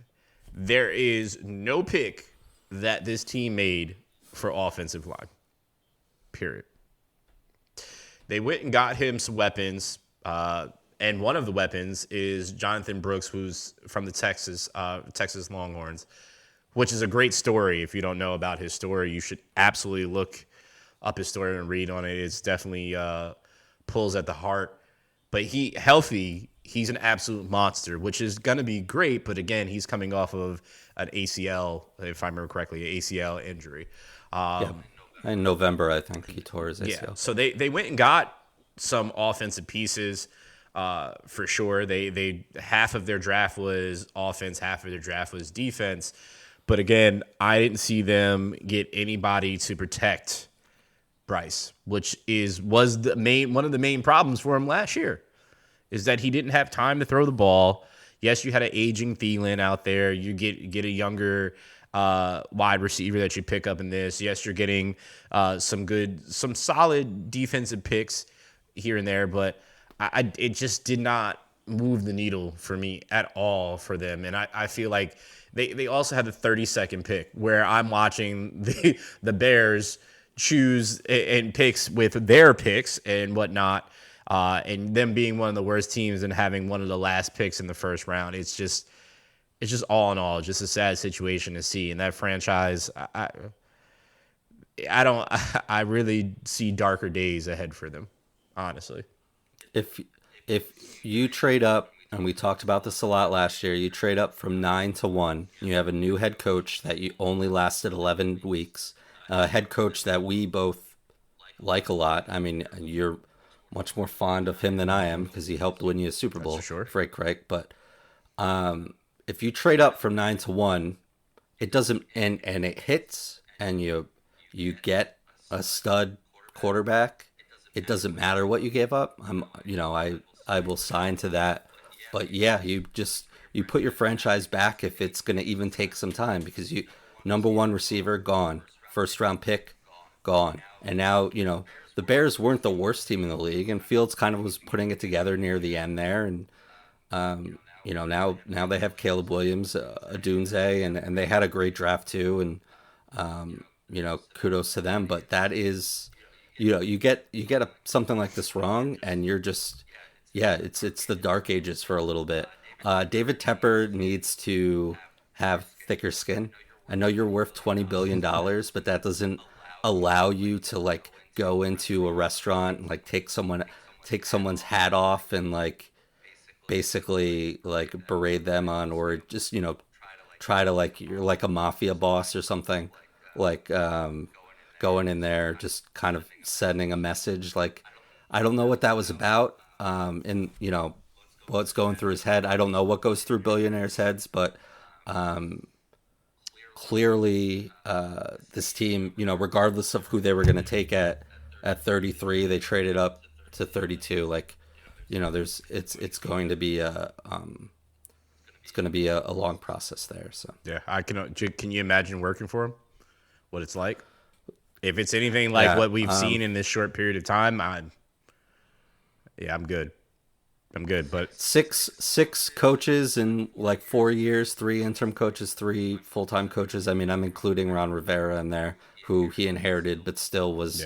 There is no pick that this team made for offensive line. Period. They went and got him some weapons, and one of the weapons is Jonathan Brooks, who's from the Texas Longhorns, which is a great story. If you don't know about his story, you should absolutely look up his story and read on it. It's definitely pulls at the heart. But he's an absolute monster, which is going to be great. But again, he's coming off of an ACL, if I remember correctly, an ACL injury. Yeah. In November, I think he tore his ACL. Yeah. So they went and got some offensive pieces for sure. They half of their draft was offense, half of their draft was defense. But again, I didn't see them get anybody to protect Bryce, which was one of the main problems for him last year, is that he didn't have time to throw the ball. Yes, you had an aging Thielen out there. You get a younger wide receiver that you pick up in this. Yes, you're getting some solid defensive picks here and there, but it just did not move the needle for me at all for them. And I feel like they also had the 32nd pick, where I'm watching the Bears choose and picks with their picks and whatnot, and them being one of the worst teams and having one of the last picks in the first round. It's just all in all just a sad situation to see. And that franchise, I really see darker days ahead for them, honestly. If you trade up, and we talked about this a lot last year, you trade up from 9 to 1. You have a new head coach that you only lasted 11 weeks. A head coach that we both like a lot. I mean, you're much more fond of him than I am because he helped win you a Super Bowl, sure. Frank Reich. But if you trade up from 9 to 1, it doesn't, and it hits, and you get a stud quarterback. It doesn't matter what you gave up. I will sign to that. But yeah, you put your franchise back if it's going to even take some time, because number one receiver gone. First round pick, gone. And now, the Bears weren't the worst team in the league, and Fields kind of was putting it together near the end there. And, now they have Caleb Williams, Adunze, and they had a great draft too. And, kudos to them. But that is, you get something like this wrong, and you're just, it's the dark ages for a little bit. David Tepper needs to have thicker skin. I know you're worth $20 billion, but that doesn't allow you to go into a restaurant and take someone's hat off and basically berate them on, or just, try to you're like a mafia boss or something, going in there, just kind of sending a message. I don't know what that was about. And what's going through his head. I don't know what goes through billionaires' heads, but, clearly, this team, regardless of who they were going to take at 33, they traded up to 32. It's going to be it's going to be a long process there. So Yeah, I can. Can you imagine working for him? What it's like? If it's anything like yeah, what we've seen in this short period of time, I'm good. I'm good. But six coaches in like 4 years, three interim coaches, three full-time coaches. I mean, I'm including Ron Rivera in there, who he inherited, but still was,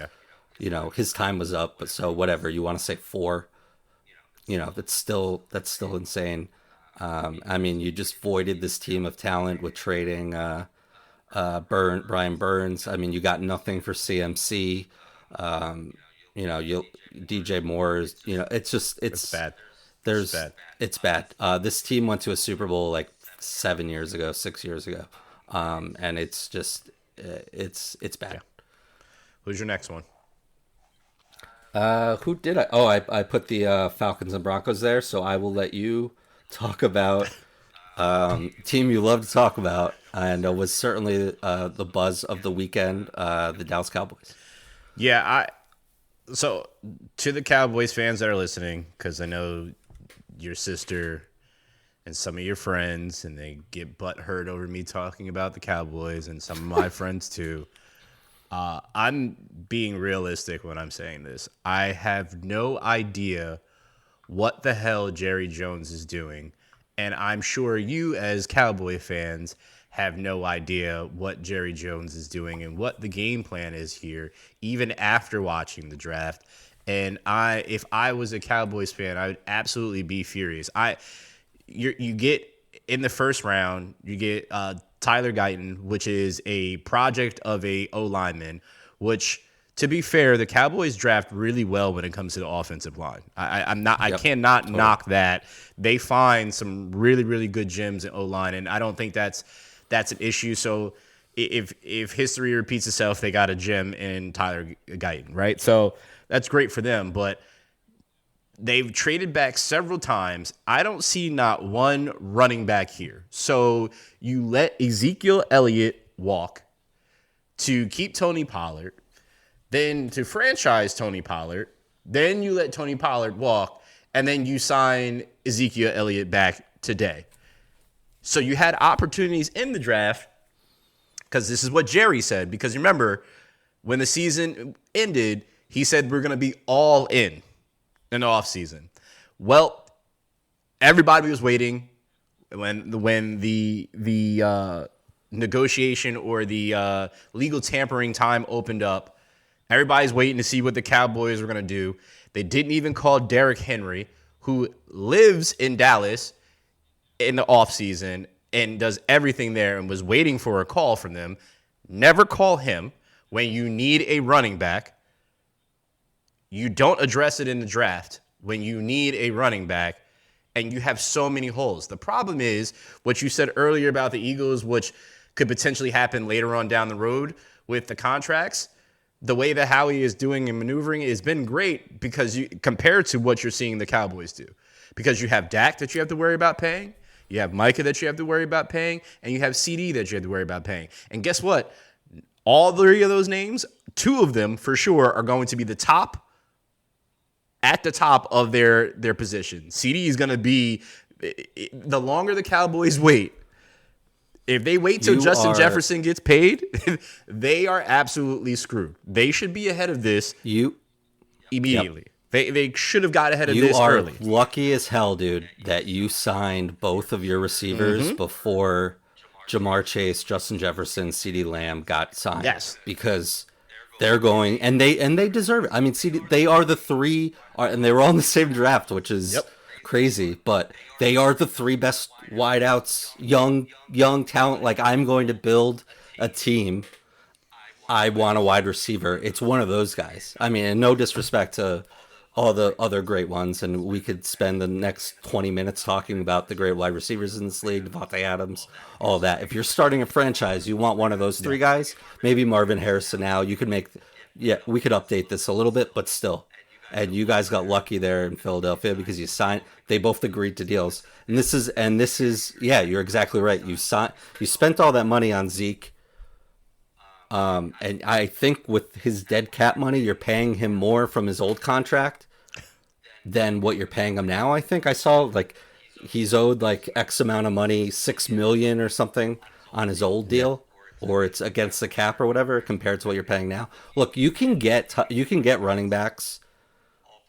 yeah, his time was up. But so whatever you want to say, four, that's still insane. I mean, you just voided this team of talent with trading Brian Burns. I mean, you got nothing for CMC. You DJ Moore's. It's just it's bad. It's there's bad. it's bad. This team went to a Super Bowl like 7 years ago, 6 years ago, and it's just it's bad. Yeah. Who's your next one? Who did I? Oh, I put the Falcons and Broncos there, so I will let you talk about team you love to talk about, and was certainly the buzz of the weekend, the Dallas Cowboys. Yeah, so to the Cowboys fans that are listening, because I know your sister and some of your friends, and they get butthurt over me talking about the Cowboys, and some of my friends too. I'm being realistic when I'm saying this. I have no idea what the hell Jerry Jones is doing, and I'm sure you, as Cowboy fans, have no idea what Jerry Jones is doing and what the game plan is here, even after watching the draft. And if I was a Cowboys fan, I would absolutely be furious. You get in the first round, you get Tyler Guyton, which is a project of a O-lineman, which, to be fair, the Cowboys draft really well when it comes to the offensive line. I cannot knock that. They find some really, really good gems in O-line, and I don't think that's an issue. So if history repeats itself, they got a gem in Tyler Guyton, right? So that's great for them, but they've traded back several times. I don't see not one running back here. So you let Ezekiel Elliott walk to keep Tony Pollard, then to franchise Tony Pollard, then you let Tony Pollard walk, and then you sign Ezekiel Elliott back today. So you had opportunities in the draft, because this is what Jerry said. Because remember, when the season ended, he said we're going to be all in the offseason. Well, everybody was waiting when the negotiation or the legal tampering time opened up. Everybody's waiting to see what the Cowboys were going to do. They didn't even call Derrick Henry, who lives in Dallas, in the offseason and does everything there, and was waiting for a call from them. Never call him when you need a running back. You don't address it in the draft when you need a running back, and you have so many holes. The problem is what you said earlier about the Eagles, which could potentially happen later on down the road with the contracts. The way that Howie is doing and maneuvering has been great, because compared to what you're seeing the Cowboys do. Because you have Dak that you have to worry about paying, you have Micah that you have to worry about paying, and you have CD that you have to worry about paying. And guess what? All three of those names, two of them for sure, are going to be at the top of their position. CD is going to be, the longer the Cowboys wait, if they wait till Justin Jefferson gets paid, they are absolutely screwed. They should be ahead of this immediately. Yep. They should have got ahead of this early. You are lucky as hell, dude, that you signed both of your receivers before Jamar Chase, Justin Jefferson, CeeDee Lamb got signed. Yes. Because they're going, and they deserve it. I mean, they are the three, and they were all in the same draft, which is crazy, but they are the three best wideouts, young talent. Like, I'm going to build a team. I want a wide receiver. It's one of those guys. I mean, and no disrespect to all the other great ones, and we could spend the next 20 minutes talking about the great wide receivers in this league, Devontae Adams, all that. If you're starting a franchise, you want one of those three guys, maybe Marvin Harrison now. You could we could update this a little bit, but still. And you guys got lucky there in Philadelphia because they both agreed to deals. And this is, you're exactly right. You spent all that money on Zeke. And I think with his dead cap money, you're paying him more from his old contract than what you're paying him now. I think I saw, like, he's owed like X amount of money, 6 million or something on his old Yeah. deal, or it's against the cap or whatever compared to what you're paying now. Look, you can get running backs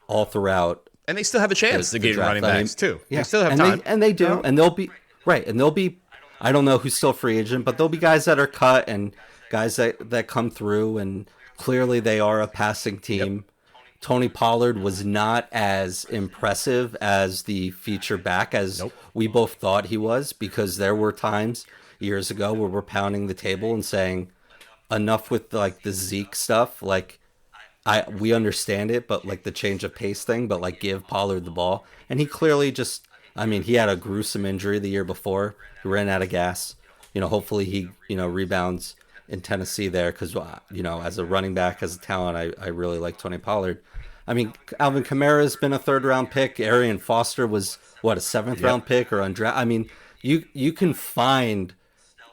all throughout And they still have a the, chance to the get draft. running I mean, backs too. They yeah, still have and they time. and they do, No. and they'll be right, and they'll be. I don't know who's still free agent, but there'll be guys that are cut and guys that come through, and clearly they are a passing Yep. team. Tony Pollard was not as impressive as the feature back as Nope. we both thought he was, because there were times years ago where we're pounding the table and saying enough with like the Zeke stuff. Like we understand it, but like the change of pace thing, but like give Pollard the ball. And he clearly just, I mean, he had a gruesome injury the year before. He ran out of gas. Hopefully he, rebounds in Tennessee there because, as a running back, as a talent, I really like Tony Pollard. I mean, Alvin Kamara has been a third round pick. Arian Foster was, what, a seventh Yep. round pick or undrafted. I mean, you can find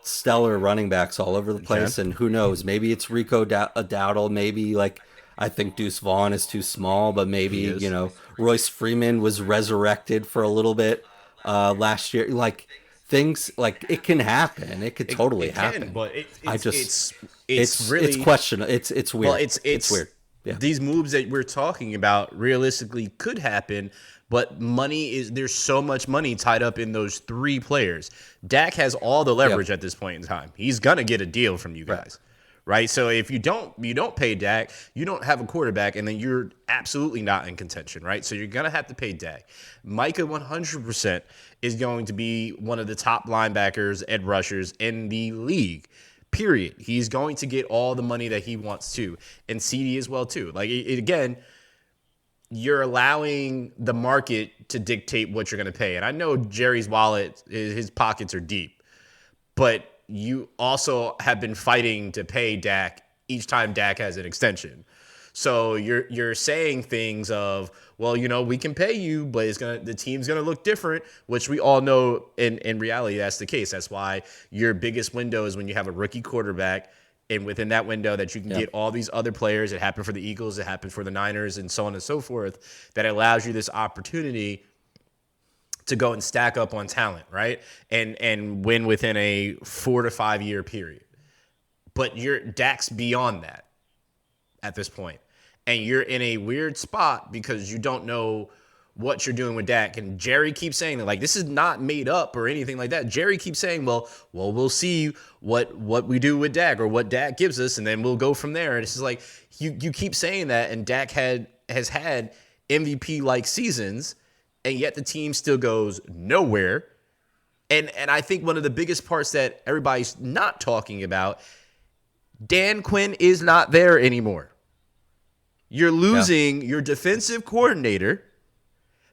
stellar running backs all over the Okay. place, and who knows? Maybe it's Rico Dowdle. Maybe like I think Deuce Vaughn is too small, but maybe He is. Royce Freeman was resurrected for a little bit last year. Like things like it can happen. It could totally It can, happen. but I just it's it's really questionable. It's weird. well, It's it's weird. Yeah. these moves that we're talking about realistically could happen, but there's so much money tied up in those three players. Dak has all the Yep. leverage at this point in time. He's gonna get a deal from you Right. guys. Right. So if you don't pay Dak, you don't have a quarterback, and then you're absolutely not in contention, right? So you're gonna have to pay Dak. Micah 100% is going to be one of the top linebackers and rushers in the league. Period. He's going to get all the money that he wants to, and CD as well too. Like again, you're allowing the market to dictate what you're going to pay. And I know Jerry's wallet, his pockets are deep, but you also have been fighting to pay Dak each time Dak has an extension. So you're saying things of, well, we can pay you, but the team's gonna look different, which we all know in reality that's the case. That's why your biggest window is when you have a rookie quarterback, and within that window that you can get all these other players. It happened for the Eagles, it happened for the Niners, and so on and so forth. That allows you this opportunity to go and stack up on talent, right? And win within a 4 to 5 year period. But Dak's beyond that at this point. And you're in a weird spot because you don't know what you're doing with Dak. And Jerry keeps saying that, like, this is not made up or anything like that. Jerry keeps saying, well, we'll see what we do with Dak or what Dak gives us, and then we'll go from there. And it's just like you keep saying that, and Dak has had MVP like seasons, and yet the team still goes nowhere. And I think one of the biggest parts that everybody's not talking about, Dan Quinn is not there anymore. You're losing your defensive coordinator.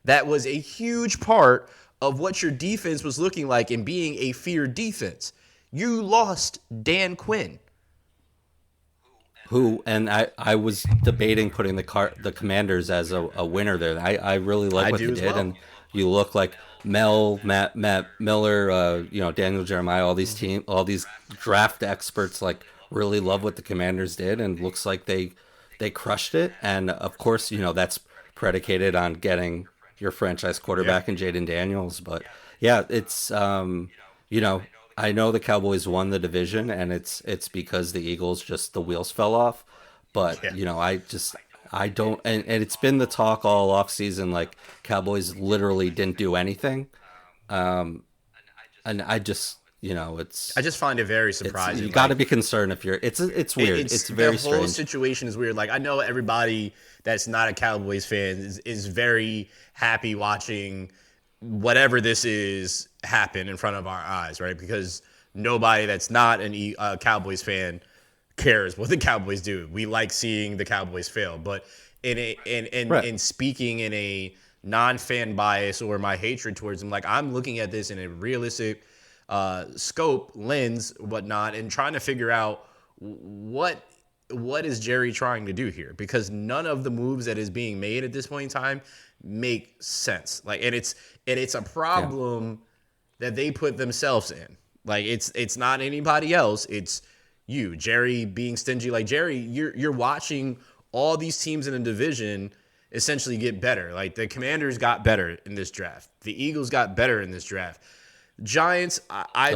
That was a huge part of what your defense was looking like and being a feared defense. You lost Dan Quinn. Who and I was debating putting the Commanders as a winner there. I really like what do they as did, well. and you look like Matt Miller, Daniel Jeremiah, all these draft experts like really love what the Commanders did, and looks like they crushed it. And of course, that's predicated on getting your franchise quarterback in Jaden Daniels. But yeah, it's I know the Cowboys won the division, and it's because the Eagles just the wheels fell off. But I don't, and it's been the talk all off season. Like Cowboys literally didn't do anything, and I just it's I just find it very surprising. you got to be concerned if you're. It's weird. It's very the whole strange. situation is weird. Like I know everybody that's not a Cowboys fan is very happy watching whatever this is happen in front of our eyes, right? Because nobody that's not a Cowboys fan cares what the Cowboys do. We like seeing the Cowboys fail, but in speaking in a non-fan bias or my hatred towards them, like I'm looking at this in a realistic scope, lens, whatnot, and trying to figure out what is Jerry trying to do here, because none of the moves that is being made at this point in time make sense. Like, and it's a problem that they put themselves in. Like it's not anybody else. It's Jerry being stingy. Like Jerry, you're watching all these teams in a division essentially get better. Like the Commanders got better in this draft. The Eagles got better in this draft. Giants, I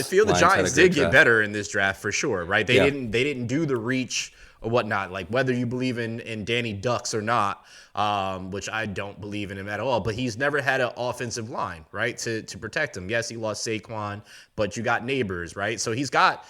feel the Giants did get better in this draft for sure, right? They didn't do the reach or whatnot. Like whether you believe in Danny Ducks or not, which I don't believe in him at all. But he's never had an offensive line, right, to protect him. Yes, he lost Saquon, but you got Neighbors, right? So he's got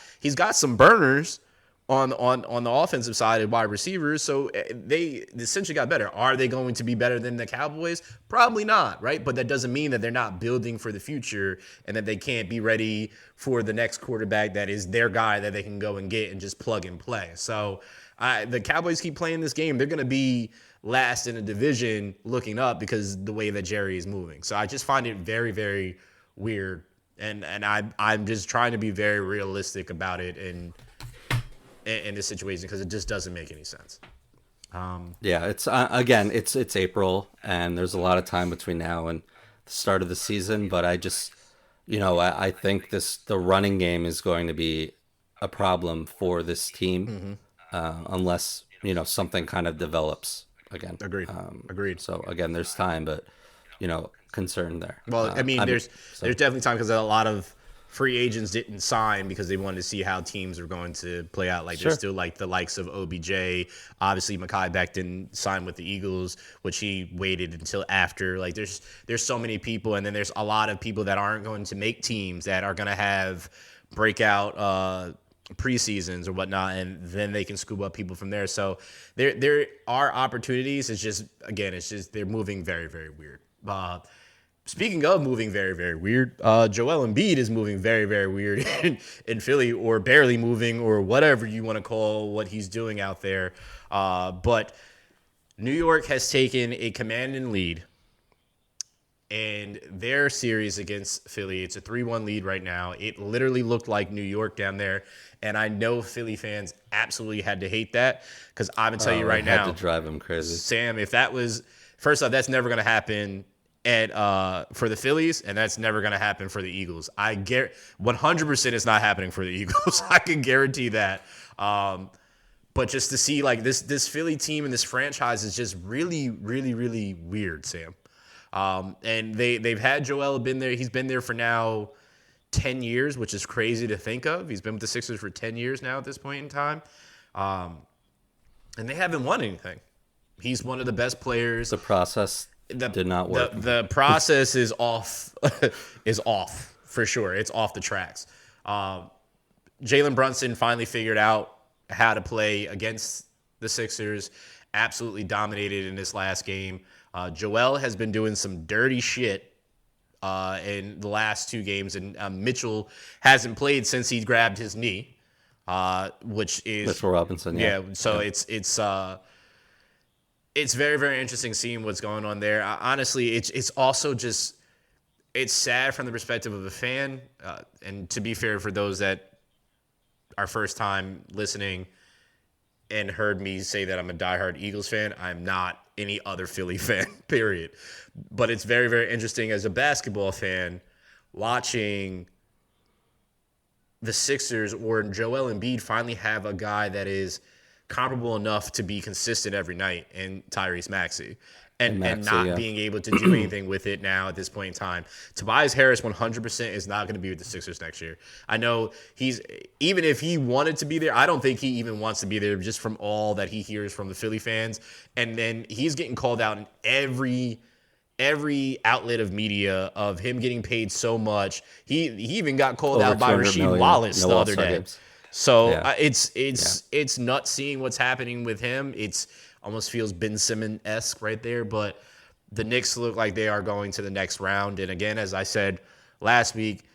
some burners on the offensive side of wide receivers. So they essentially got better. Are they going to be better than the Cowboys? Probably not, right? But that doesn't mean that they're not building for the future and that they can't be ready for the next quarterback that is their guy that they can go and get and just plug and play. So the Cowboys keep playing this game. They're going to be last in a division looking up because the way that Jerry is moving. So I just find it very, very weird. And I'm just trying to be very realistic about it in this situation because it just doesn't make any sense. It's again, it's April and there's a lot of time between now and the start of the season, but I just, I think the running game is going to be a problem for this team unless, something kind of develops again. Agreed. So again, there's time, but, concern there. Well, there's definitely time because a lot of free agents didn't sign because they wanted to see how teams are going to play out. Like, There's still like the likes of OBJ. Obviously, Mekhi Becton signed with the Eagles, which he waited until after. Like, there's so many people, and then there's a lot of people that aren't going to make teams that are going to have breakout preseasons or whatnot, and then they can scoop up people from there. So there are opportunities. It's just they're moving very, very weird. Speaking of moving very, very weird, Joel Embiid is moving very, very weird in Philly, or barely moving, or whatever you want to call what he's doing out there. But New York has taken a commanding lead in their series against Philly. It's a 3-1 lead right now. It literally looked like New York down there, and I know Philly fans absolutely had to hate that because I'm going to tell you right now. Had to drive them crazy. Sam, if that was – first off, that's never going to happen for the Phillies, and that's never going to happen for the Eagles. 100% it's not happening for the Eagles. I can guarantee that. But just to see like this Philly team and this franchise is just really, really, really weird, Sam. And they've had Joel been there. He's been there for now 10 years, which is crazy to think of. He's been with the Sixers for 10 years now at this point in time. And they haven't won anything. He's one of the best players. The process did not work. The process is off, for sure. It's off the tracks. Jalen Brunson finally figured out how to play against the Sixers. Absolutely dominated in this last game. Joel has been doing some dirty shit in the last 2 games, and Mitchell hasn't played since he grabbed his knee, which is Mitchell Robinson. Yeah. So it's very, very interesting seeing what's going on there. Honestly, it's also just it's sad from the perspective of a fan. And to be fair, for those that are first time listening and heard me say that I'm a diehard Eagles fan, I'm not any other Philly fan, period. But it's very, very interesting as a basketball fan watching the Sixers or Joel Embiid finally have a guy that is comparable enough to be consistent every night in Tyrese Maxey and not being able to do anything with it now at this point in time. Tobias Harris 100% is not going to be with the Sixers next year. I know even if he wanted to be there, I don't think he even wants to be there just from all that he hears from the Philly fans. And then he's getting called out in every outlet of media of him getting paid so much. He even got called out by Rasheed Wallace the other day. So it's nuts seeing what's happening with him. It's almost feels Ben Simmons-esque right there. But the Knicks look like they are going to the next round. And again, as I said last week,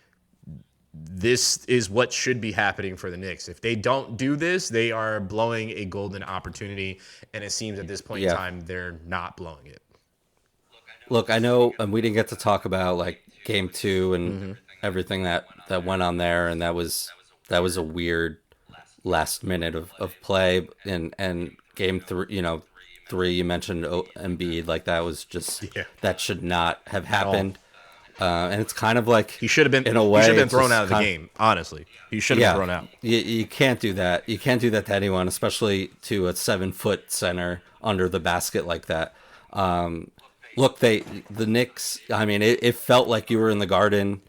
this is what should be happening for the Knicks. If they don't do this, they are blowing a golden opportunity. And it seems at this point in time, they're not blowing it. Look, I know we didn't get to talk about like game 2 and everything that went on there. And that was a weird last minute of play, and game 3, 3 you mentioned Embiid, like that was just that should not have happened. And it's kind of like he should have been in a way. He should have been thrown out of the game. Honestly, he should have been thrown out. You can't do that. You can't do that to anyone, especially to a 7-foot center under the basket like that. Look, the Knicks. I mean, it felt like you were in the Garden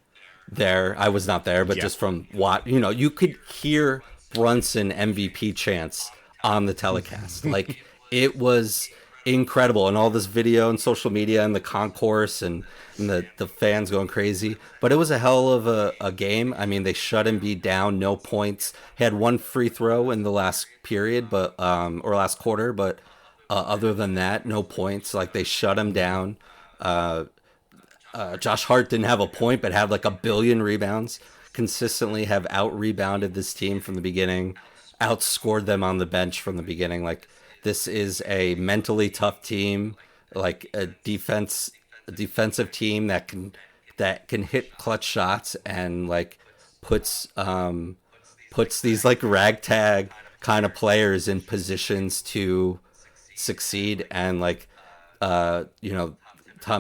there. I was not there, but Yeah. just from what you could hear Brunson MVP chants on the telecast. Like it was incredible, and all this video and social media and the concourse and the fans going crazy. But it was a hell of a game. I mean, they shut Embiid down, no points. He had one free throw in the last period, but or last quarter, but other than that, no points. Like they shut him down. Josh Hart didn't have a point, but had like a billion rebounds. Consistently have out rebounded this team from the beginning, outscored them on the bench from the beginning. Like this is a mentally tough team, like a defensive team that can hit clutch shots and like puts puts these like ragtag kind of players in positions to succeed. And like Tom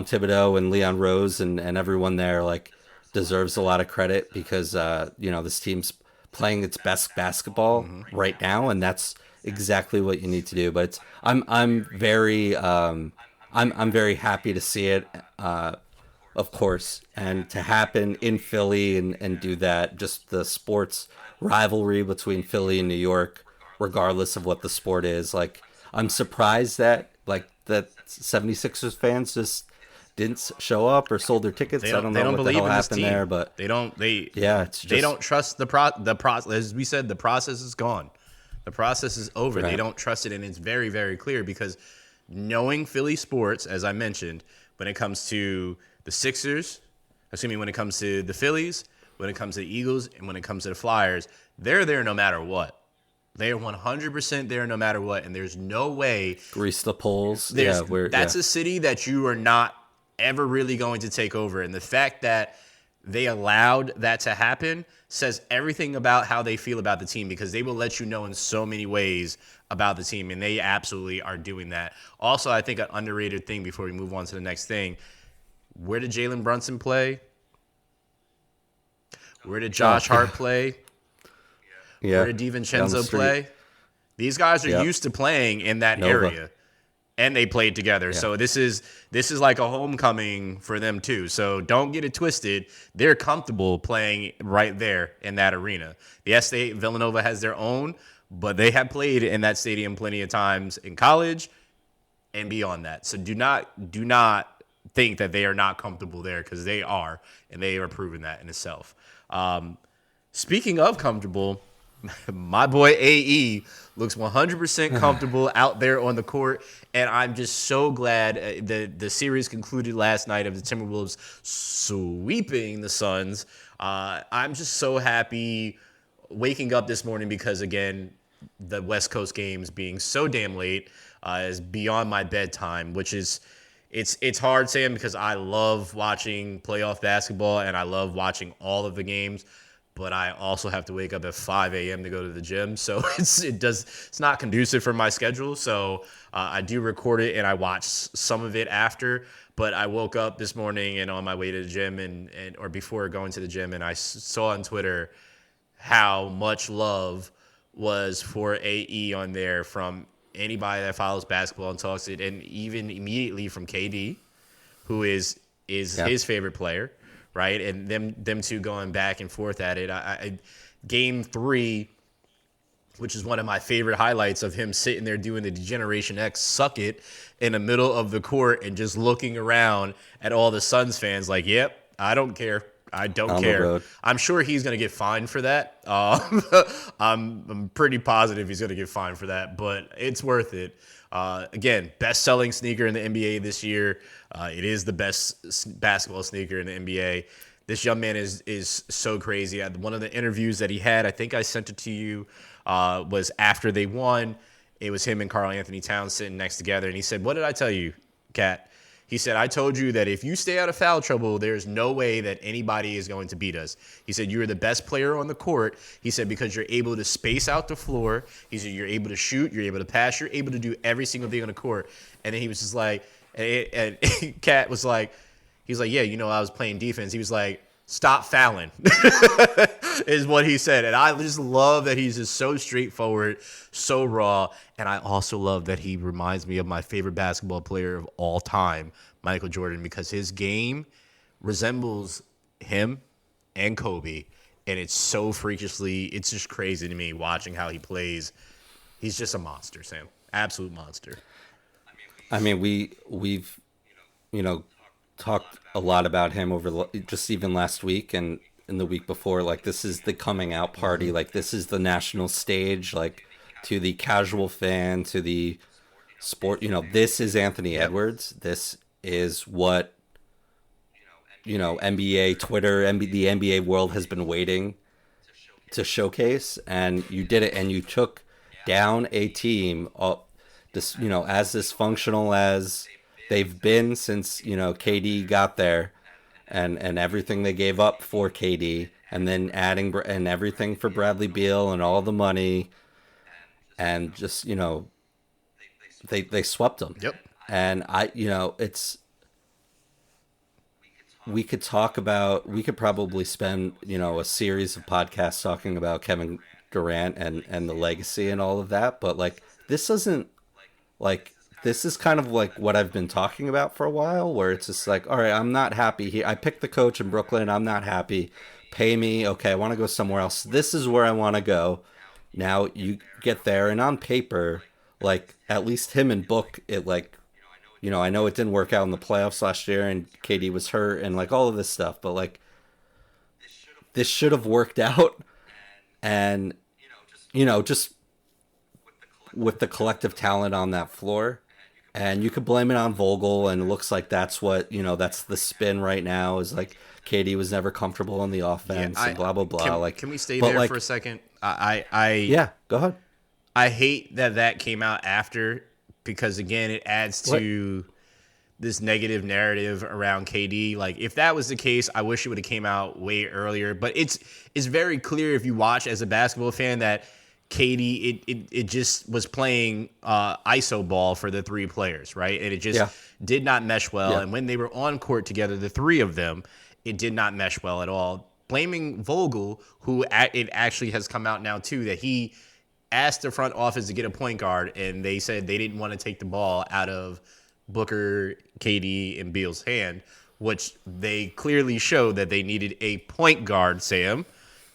Thibodeau and Leon Rose and everyone there like deserves a lot of credit because this team's playing its best basketball right now, and that's exactly what you need to do. But I'm very I'm very happy to see it, of course, and to happen in Philly and do that. Just the sports rivalry between Philly and New York, regardless of what the sport is. Like I'm surprised that that 76ers fans just didn't show up or sold their tickets. I don't know what the hell happened there, but they don't trust the process. As we said, the process is gone. The process is over. Right. They don't trust it, and it's very, very clear because knowing Philly sports, as I mentioned, when it comes to the Sixers, when it comes to the Phillies, when it comes to the Eagles, and when it comes to the Flyers, they're there no matter what. They are 100% there no matter what, and there's no way. Grease the polls. That's a city that you are not ever really going to take over. And the fact that they allowed that to happen says everything about how they feel about the team, because they will let you know in so many ways about the team, and they absolutely are doing that. Also, I think an underrated thing before we move on to the next thing, where did Jalen Brunson play? Where did Josh Hart play? Yeah. Where did DiVincenzo play? These guys are used to playing in that area, and they played together. Yeah. So this is like a homecoming for them too. So don't get it twisted. They're comfortable playing right there in that arena. Yes, Villanova has their own, but they have played in that stadium plenty of times in college and beyond that. So do not think that they are not comfortable there, because they are, and they are proving that in itself. Speaking of comfortable, my boy AE looks 100% comfortable out there on the court, and I'm just so glad the series concluded last night of the Timberwolves sweeping the Suns. I'm just so happy waking up this morning because, again, the West Coast games being so damn late is beyond my bedtime, which is it's hard, Sam, because I love watching playoff basketball and I love watching all of the games. But I also have to wake up at 5 a.m. to go to the gym. So it's not conducive for my schedule. So I do record it and I watch some of it after. But I woke up this morning and on my way to the gym or before going to the gym, and I saw on Twitter how much love was for AE on there from anybody that follows basketball and talks it, and even immediately from KD, who is his favorite player. Right, and them two going back and forth at it. Game 3, which is one of my favorite highlights of him sitting there doing the Degeneration X suck it in the middle of the court and just looking around at all the Suns fans like, yep, I don't care. I don't care. I'm sure he's going to get fined for that. I'm pretty positive he's going to get fined for that, but it's worth it. Again, best-selling sneaker in the NBA this year. It is the best basketball sneaker in the NBA. This young man is so crazy. One of the interviews that he had, I think I sent it to you, was after they won. It was him and Karl Anthony Towns sitting next together, and he said, "What did I tell you, Kat?" He said, "I told you that if you stay out of foul trouble, there's no way that anybody is going to beat us." He said, "You're the best player on the court." He said, "Because you're able to space out the floor." He said, "You're able to shoot, you're able to pass, you're able to do every single thing on the court." And then he was just like, and Kat was like, he's like, "Yeah, I was playing defense." He was like, Stop fouling is what he said. And I just love that he's just so straightforward, so raw. And I also love that he reminds me of my favorite basketball player of all time, Michael Jordan, because his game resembles him and Kobe. And it's so freakishly, it's just crazy to me watching how he plays. He's just a monster, Sam. Absolute monster. I mean, we've talked a lot about him over just even last week and in the week before. Like, this is the coming out party. Like, this is the national stage. Like, to the casual fan, to the sport. This is Anthony Edwards. This is what NBA, Twitter, the NBA world has been waiting to showcase, and you did it, and you took down a team, as dysfunctional as they've been since KD got there, and everything they gave up for KD, and then adding and everything for Bradley Beal and all the money, and just they swept them. Yep. And it's. We could probably spend, a series of podcasts talking about Kevin Durant and the legacy and all of that. But like, this is kind of like what I've been talking about for a while, where it's just like, all right, I'm not happy here. I picked the coach in Brooklyn. I'm not happy. Pay me. Okay. I want to go somewhere else. This is where I want to go. Now you get there, and on paper, like, at least him and Book, it like, I know it didn't work out in the playoffs last year, and KD was hurt, and like all of this stuff, but like, this should have worked out, and just with the collective talent on that floor, and you could blame it on Vogel, and it looks like that's what that's the spin right now, is like KD was never comfortable in the offense, and blah blah blah. Can we stay there for a second? Yeah, go ahead. I hate that came out after. Because, again, it adds to this negative narrative around KD. Like, if that was the case, I wish it would have came out way earlier. But it's very clear if you watch as a basketball fan that KD, it just was playing ISO ball for the three players, right? And it just did not mesh well. Yeah. And when they were on court together, the three of them, it did not mesh well at all. Blaming Vogel, who it actually has come out now, too, that he asked the front office to get a point guard, and they said they didn't want to take the ball out of Booker, KD, and Beal's hand, which they clearly showed that they needed a point guard, Sam,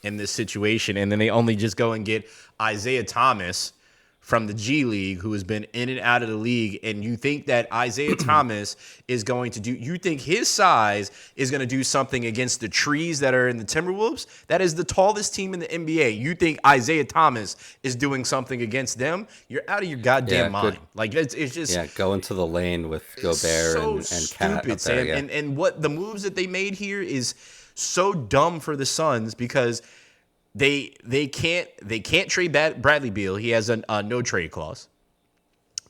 in this situation. And then they only just go and get Isaiah Thomas from the G League, who has been in and out of the league, and you think that Isaiah Thomas is going to do, you think his size is going to do something against the trees that are in the Timberwolves? That is the tallest team in the NBA. You think Isaiah Thomas is doing something against them? You're out of your goddamn mind. Good. Like, it's just... go into the lane with Gobert so and stupid, Cat. Sam. And what the moves that they made here is so dumb for the Suns, because They can't trade Bradley Beal. He has a no trade clause.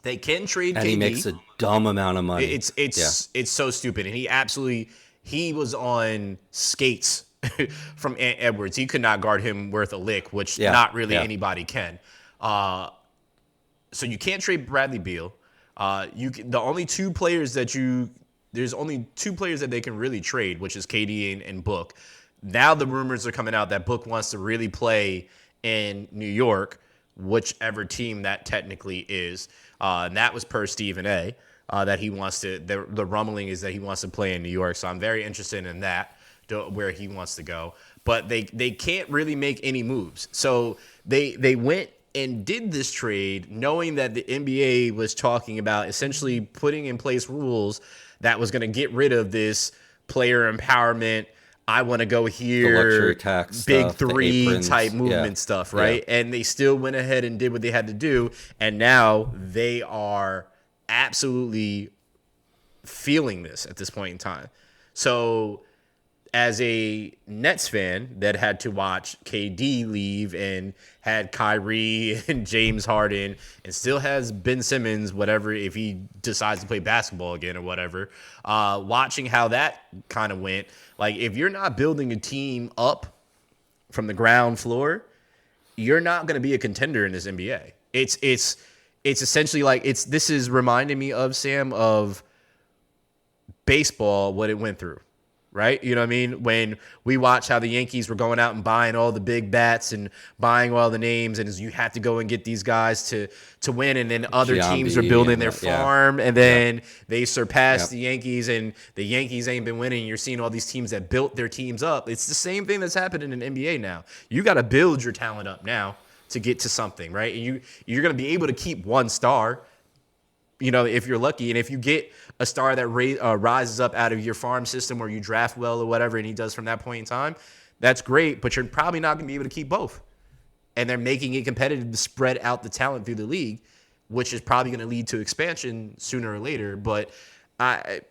They can trade and KD. He makes a dumb amount of money. It's so stupid. And he was on skates from Edwards. He could not guard him worth a lick, which not really anybody can. So you can't trade Bradley Beal. There's only two players that they can really trade, which is KD and Book. Now the rumors are coming out that Book wants to really play in New York, whichever team that technically is. And that was per Stephen A. That he wants to. The rumbling is that he wants to play in New York. So I'm very interested in that, where he wants to go. But they can't really make any moves. So they went and did this trade knowing that the NBA was talking about essentially putting in place rules that was going to get rid of this player empowerment, I want to go here, the luxury tax big stuff, three type movement stuff, right? Yeah. And they still went ahead and did what they had to do, and now they are absolutely feeling this at this point in time. So as a Nets fan that had to watch KD leave and had Kyrie and James Harden and still has Ben Simmons, whatever, if he decides to play basketball again or whatever, watching how that kind of went, like, if you're not building a team up from the ground floor, you're not going to be a contender in this NBA. It's essentially like this is reminding me of, Sam, of baseball, what it went through. right? You know what I mean? When we watch how the Yankees were going out and buying all the big bats and buying all the names, and you have to go and get these guys to win, and then other teams are Giambi building and their yeah, farm, and yeah, then they surpass yeah. the Yankees, and the Yankees ain't been winning. You're seeing all these teams that built their teams up. It's the same thing that's happening in NBA now. You got to build your talent up now to get to something, right? And you're going to be able to keep one star, if you're lucky. And if you get a star that rises up out of your farm system or you draft well or whatever, and he does from that point in time, that's great. But you're probably not going to be able to keep both. And they're making it competitive to spread out the talent through the league, which is probably going to lead to expansion sooner or later. But I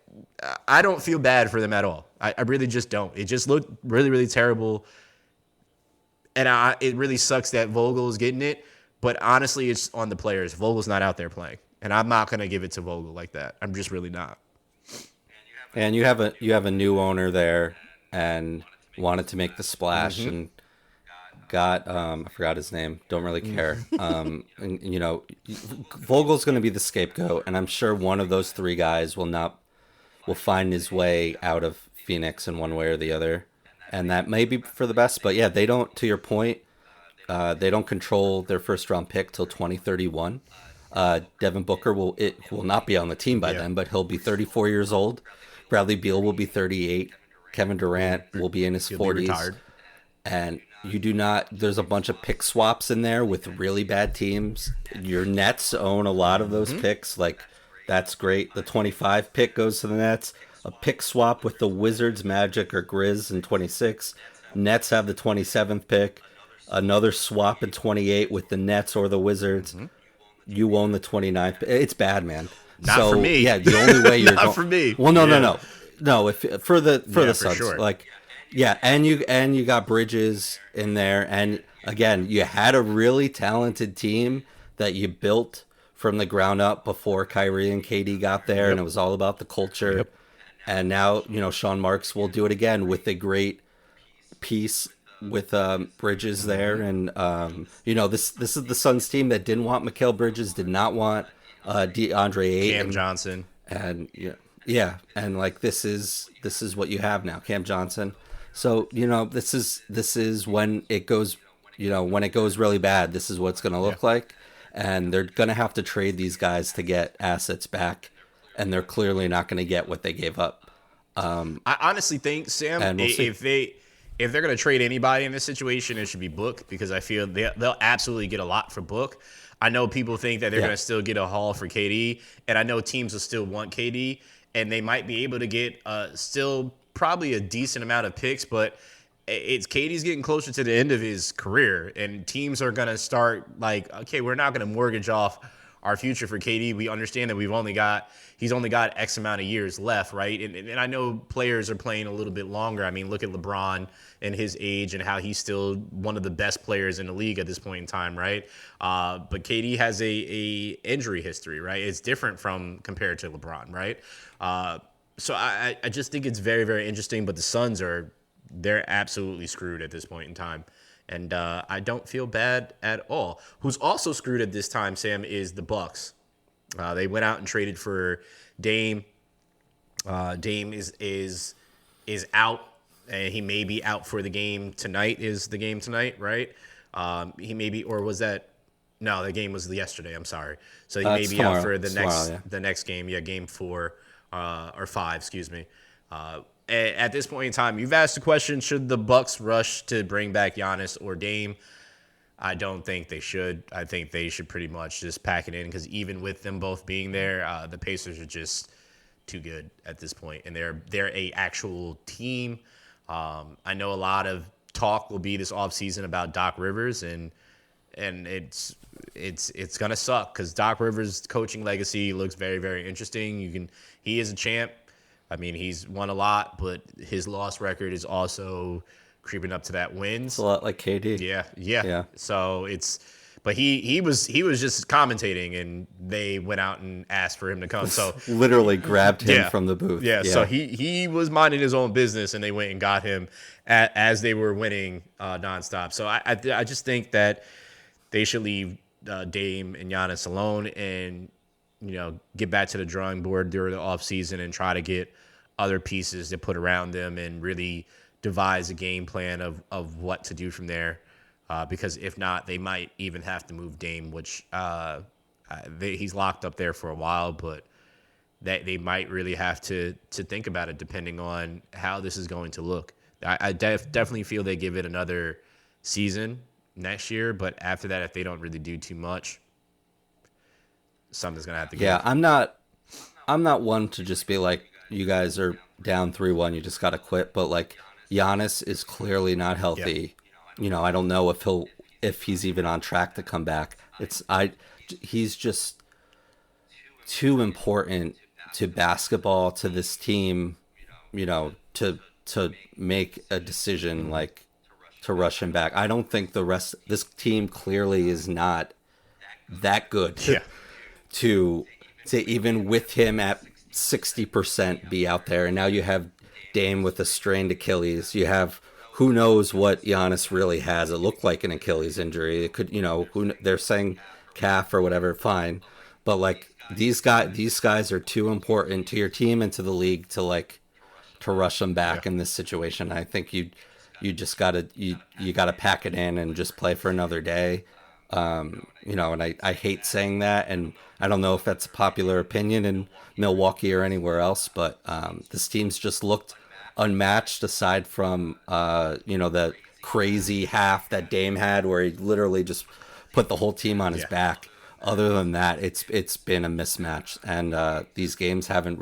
don't feel bad for them at all. I really just don't. It just looked really, really terrible. And it really sucks that Vogel is getting it. But honestly, it's on the players. Vogel's not out there playing. And I'm not going to give it to Vogel like that. I'm just really not. And you have a new owner there, and wanted to make the splash, and got I forgot his name. Don't really care. And, Vogel's going to be the scapegoat, and I'm sure one of those three guys will find his way out of Phoenix in one way or the other, and that may be for the best. But yeah, they don't. To your point, they don't control their first round pick till 2031. Devin Booker will not be on the team by then, but he'll be 34 years old. Bradley Beal will be 38. Kevin Durant will be in his 40s. And you do not. There's a bunch of pick swaps in there with really bad teams. Your Nets own a lot of those picks. Like, that's great. The 25 pick goes to the Nets. A pick swap with the Wizards, Magic, or Grizz in 26. Nets have the 27th pick. Another swap in 28 with the Nets or the Wizards. You own the 29th. It's bad, man. Not for me. Yeah, the only way you're not for me. Well, no. If for the Suns, sure. like, yeah, and you got Bridges in there, and again, you had a really talented team that you built from the ground up before Kyrie and KD got there, and it was all about the culture. Yep. And now, Sean Marks will do it again with a great piece with Bridges there, and this is the Suns team that didn't want Mikal Bridges, did not want DeAndre Ayton, Cam Johnson, and and like this is what you have now, Cam Johnson. So this is when it goes when it goes really bad. This is what it's going to look like, and they're going to have to trade these guys to get assets back, and they're clearly not going to get what they gave up. I honestly think, Sam, if they're going to trade anybody in this situation, it should be Book, because I feel they'll absolutely get a lot for Book. I know people think that they're going to still get a haul for KD, and I know teams will still want KD, and they might be able to get still probably a decent amount of picks, but KD's getting closer to the end of his career, and teams are going to start like, okay, we're not going to mortgage off our future for KD. We understand that he's only got X amount of years left, right? And I know players are playing a little bit longer. I mean, look at LeBron and his age and how he's still one of the best players in the league at this point in time, right? But KD has a injury history, right? It's different compared to LeBron, right? So I just think it's very, very interesting. But the Suns they're absolutely screwed at this point in time. And I don't feel bad at all. Who's also screwed at this time, Sam, is the Bucks. They went out and traded for Dame. Dame is out. He may be out for the game tonight. Is the game tonight, right? He may be, or was that? No, the game was yesterday. I'm sorry. So he may be out for the next game. Yeah, game 4 or 5. Excuse me. At this point in time, you've asked the question: should the Bucks rush to bring back Giannis or Dame? I don't think they should. I think they should pretty much just pack it in, because even with them both being there, the Pacers are just too good at this point, and they're a actual team. I know a lot of talk will be this offseason about Doc Rivers, and it's gonna suck, because Doc Rivers' coaching legacy looks very, very interesting. He is a champ. I mean, he's won a lot, but his loss record is also creeping up to that wins. It's a lot like KD. Yeah. So but he was just commentating, and they went out and asked for him to come. So literally grabbed him from the booth. Yeah. So he was minding his own business, and they went and got him as they were winning nonstop. So I just think that they should leave Dame and Giannis alone, and get back to the drawing board during the offseason and try to get other pieces to put around them and really devise a game plan of what to do from there. Because if not, they might even have to move Dame, which he's locked up there for a while, but that they might really have to think about it depending on how this is going to look. I definitely feel they give it another season next year, but after that, if they don't really do too much, something's gonna have to give. Yeah, I'm not one to just be like, you guys are down 3-1, you just got to quit. But like, Giannis is clearly not healthy. I don't know if he's even on track to come back. He's just too important to basketball, to this team, to make a decision like to rush him back. I don't think this team clearly is not that good to even with him at 60% be out there. And now you have Dame with a strained Achilles. You have who knows what Giannis really has. It looked like an Achilles injury. It could, they're saying calf or whatever, fine. But like these guys are too important to your team and to the league to rush them back in this situation. I think you just gotta you gotta pack it in and just play for another day. And I hate saying that, and I don't know if that's a popular opinion in Milwaukee or anywhere else, but this team's just looked unmatched aside from the crazy half that Dame had where he literally just put the whole team on his back. Other than that, it's been a mismatch, and these games haven't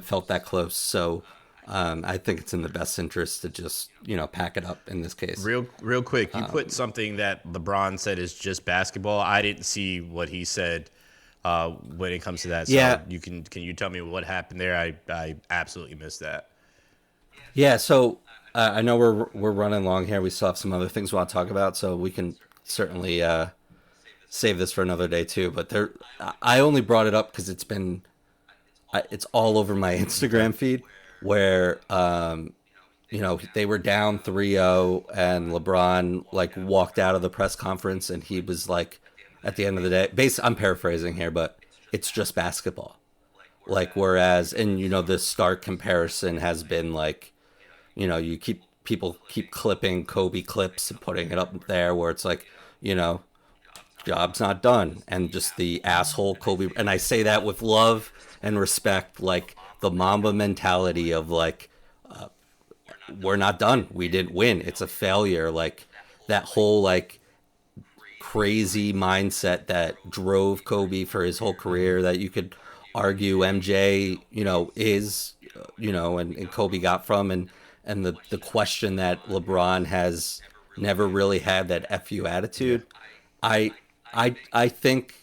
felt that close. So I think it's in the best interest to just pack it up in this case. Real quick, you put something that LeBron said is just basketball. I didn't see what he said when it comes to that. So can you tell me what happened there? I absolutely missed that. Yeah, so I know we're running long here. We still have some other things we want to talk about, so we can certainly save this for another day too. But I only brought it up because it's all over my Instagram feed where they were down 3-0 and LeBron walked out of the press conference and he was like, at the end of the day, I'm paraphrasing here, but it's just basketball. Whereas, and the stark comparison has been people keep clipping Kobe clips and putting it up there where it's job's not done, and just the asshole Kobe. And I say that with love and respect, the Mamba mentality of we're not done, we didn't win, it's a failure, that whole crazy mindset that drove Kobe for his whole career, that you could argue MJ is and Kobe got from, and the question that LeBron has never really had, that FU attitude. I think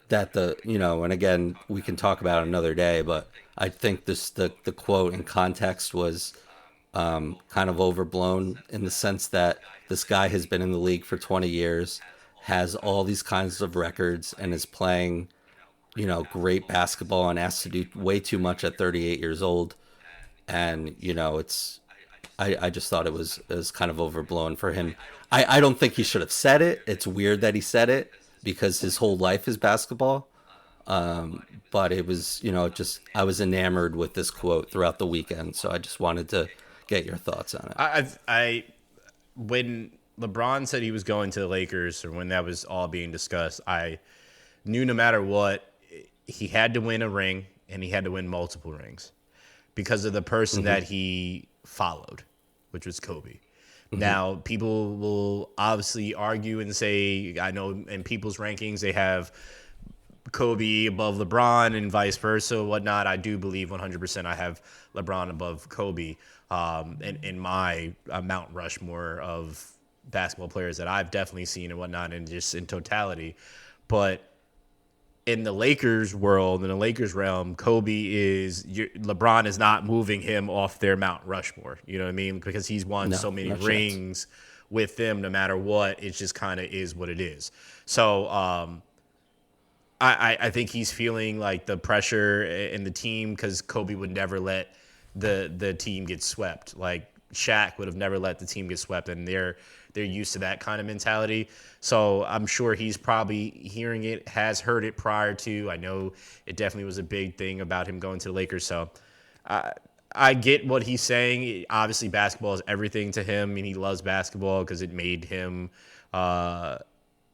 that and again, we can talk about it another day, but I think the quote in context was kind of overblown, in the sense that this guy has been in the league for 20 years, has all these kinds of records, and is playing, great basketball, and asked to do way too much at 38 years old. And, I just thought it was kind of overblown for him. I don't think he should have said it. It's weird that he said it because his whole life is basketball. But it was, I was enamored with this quote throughout the weekend. So I just wanted to get your thoughts on it. When LeBron said he was going to the Lakers, or when that was all being discussed, I knew no matter what, he had to win a ring, and he had to win multiple rings because of the person that he followed, which was Kobe. Now, people will obviously argue and say, I know in people's rankings they have Kobe above LeBron and vice versa, whatnot. I do believe 100% I have LeBron above Kobe in my Mount Rushmore of basketball players that I've definitely seen and whatnot, and just in totality. But in the Lakers world, in the Lakers realm, LeBron is not moving him off their Mount Rushmore. You know what I mean? Because he's won so many rings with them, no matter what. It just kind of is what it is. So I think he's feeling the pressure in the team, because Kobe would never let the team get swept. Shaq would have never let the team get swept, and they're used to that kind of mentality. So I'm sure he's probably hearing it, has heard it prior to. I know it definitely was a big thing about him going to the Lakers. So I get what he's saying. Obviously, basketball is everything to him, and he loves basketball because it made him.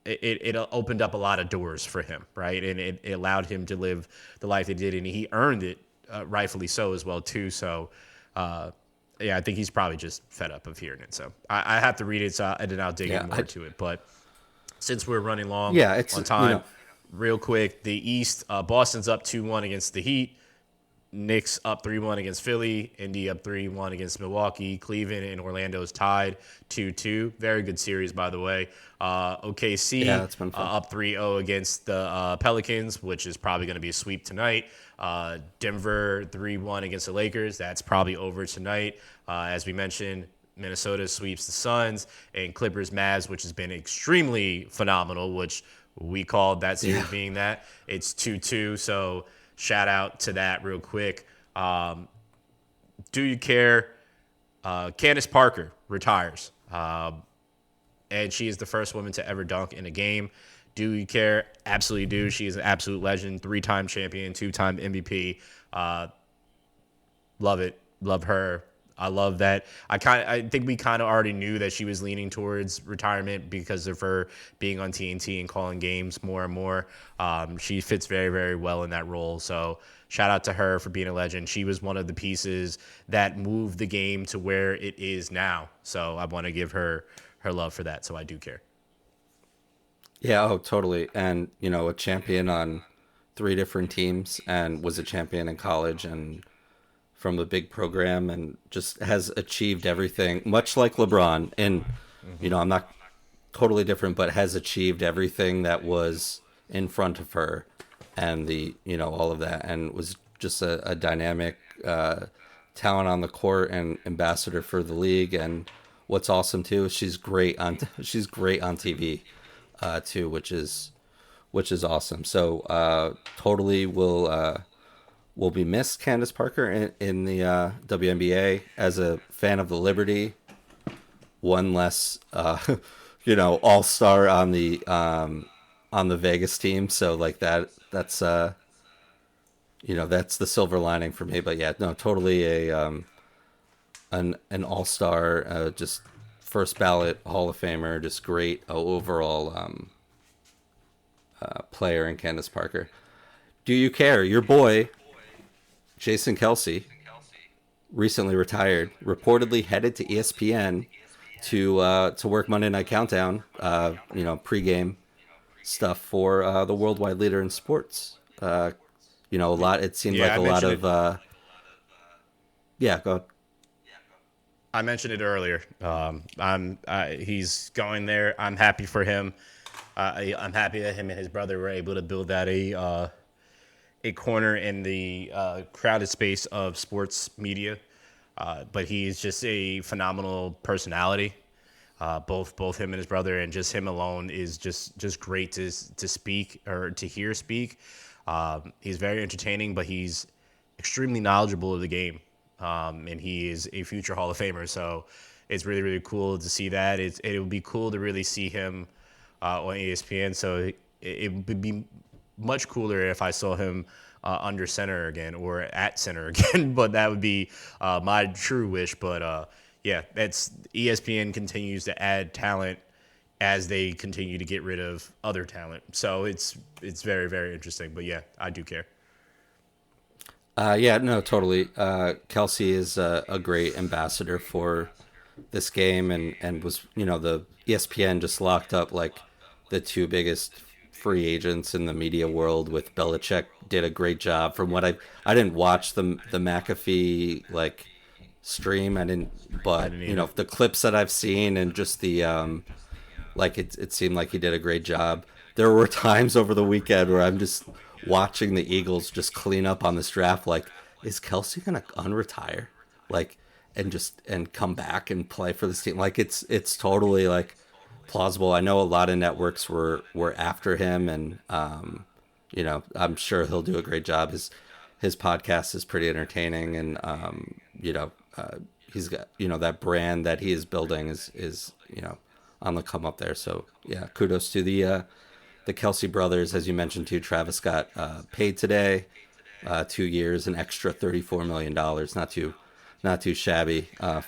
It opened up a lot of doors for him, right? And it allowed him to live the life he did, and he earned it, rightfully so as well too. So, yeah, I think he's probably just fed up of hearing it. So I have to read it, and then I'll dig in more to it. But since we're running long it's on time, real quick, the East, Boston's up 2-1 against the Heat. Knicks up 3-1 against Philly. Indy up 3-1 against Milwaukee. Cleveland and Orlando's tied 2-2. Very good series, by the way. OKC that's been fun. Up 3-0 against the Pelicans, which is probably going to be a sweep tonight. Denver 3-1 against the Lakers. That's probably over tonight. As we mentioned, Minnesota sweeps the Suns, and Clippers Mavs, which has been extremely phenomenal, which we called that series being that. It's 2-2, so shout out to that real quick. Do you care? Candace Parker retires, and she is the first woman to ever dunk in a game. Do you care? Absolutely do. She is an absolute legend, 3-time champion, 2-time MVP. Love it. Love her. I love that. I think we kind of already knew that she was leaning towards retirement because of her being on TNT and calling games more and more. She fits very, very well in that role. So shout out to her for being a legend. She was one of the pieces that moved the game to where it is now. So I want to give her love for that. So I do care. Yeah, oh, totally. And, a champion on 3 different teams, and was a champion in college and from the big program, and just has achieved everything, much like LeBron. And, I'm not totally different, but has achieved everything that was in front of her, and all of that, and was just a dynamic talent on the court and ambassador for the league. And what's awesome too is she's great on TV too, which is awesome. So totally will be missed, Candace Parker, in the WNBA. As a fan of the Liberty, one less all-star on the Vegas team. So like that's that's the silver lining for me. But yeah, no, totally an all-star, just first ballot Hall of Famer, just great overall player in Candace Parker. Do you care? Your boy Jason Kelsey recently retired, reportedly headed to ESPN to work Monday Night Countdown, pregame stuff for the worldwide leader in sports. A lot. It seemed like a lot of. Go ahead. I mentioned it earlier. He's going there. I'm happy for him. I'm happy that him and his brother were able to build that a corner in the crowded space of sports media. But he's just a phenomenal personality. Both him and his brother, and just him alone is just great to speak or to hear speak. He's very entertaining, but he's extremely knowledgeable of the game. And he is a future Hall of Famer. So it's really, really cool to see that. It would be cool to really see him on ESPN. So it would be much cooler if I saw him under center again or at center again. But that would be my true wish. But that's ESPN continues to add talent as they continue to get rid of other talent. So it's very, very interesting. But yeah, I do care. No, totally. Kelsey is a great ambassador for this game, and was, the ESPN just locked up like the 2 biggest free agents in the media world. With Belichick, did a great job. From what I didn't watch the McAfee stream. But the clips that I've seen, and just the it seemed like he did a great job. There were times over the weekend where I'm just watching the Eagles just clean up on this draft. Like, is Kelsey gonna unretire? And come back and play for this team? It's totally plausible. I know a lot of networks were after him, and I'm sure he'll do a great job. His podcast is pretty entertaining, and he's got that brand that he is building is on the come up there. So yeah, kudos to the Kelsey brothers. As you mentioned too, Travis got paid today. 2 years, an extra $34 million. Not too shabby. I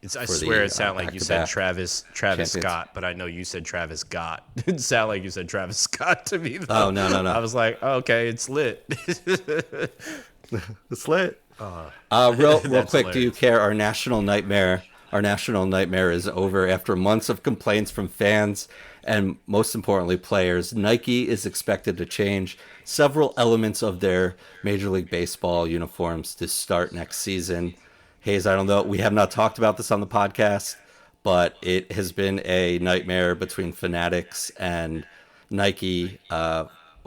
For swear the it sounded like you said back-to-back Travis champions. Scott, but I know you said Travis Scott. It sounded like you said Travis Scott to me, Oh though. no. I was like, oh, okay, it's lit. It's lit. Real That's quick, do you hilarious. care? Our national nightmare. Our national nightmare is over after months of complaints from fans and, most importantly, players. Nike is expected to change several elements of their Major League Baseball uniforms to start next season. Hayes, I don't know. We have not talked about this on the podcast, but it has been a nightmare between Fanatics and Nike,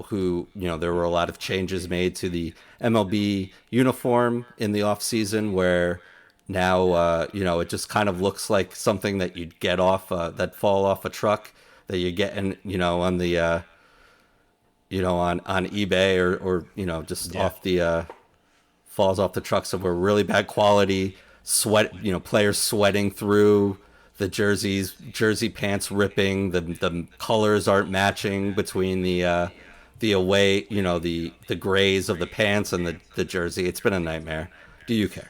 who, there were a lot of changes made to the MLB uniform in the offseason where now, it just kind of looks like something that you'd get off, that fall off a truck that you get in, on the, on eBay or just Yeah. off the, falls off the truck. So we're really bad quality players sweating through the jerseys, jersey pants ripping, the colors aren't matching between the away, the grays of the pants and the jersey. It's been a nightmare. Do you care?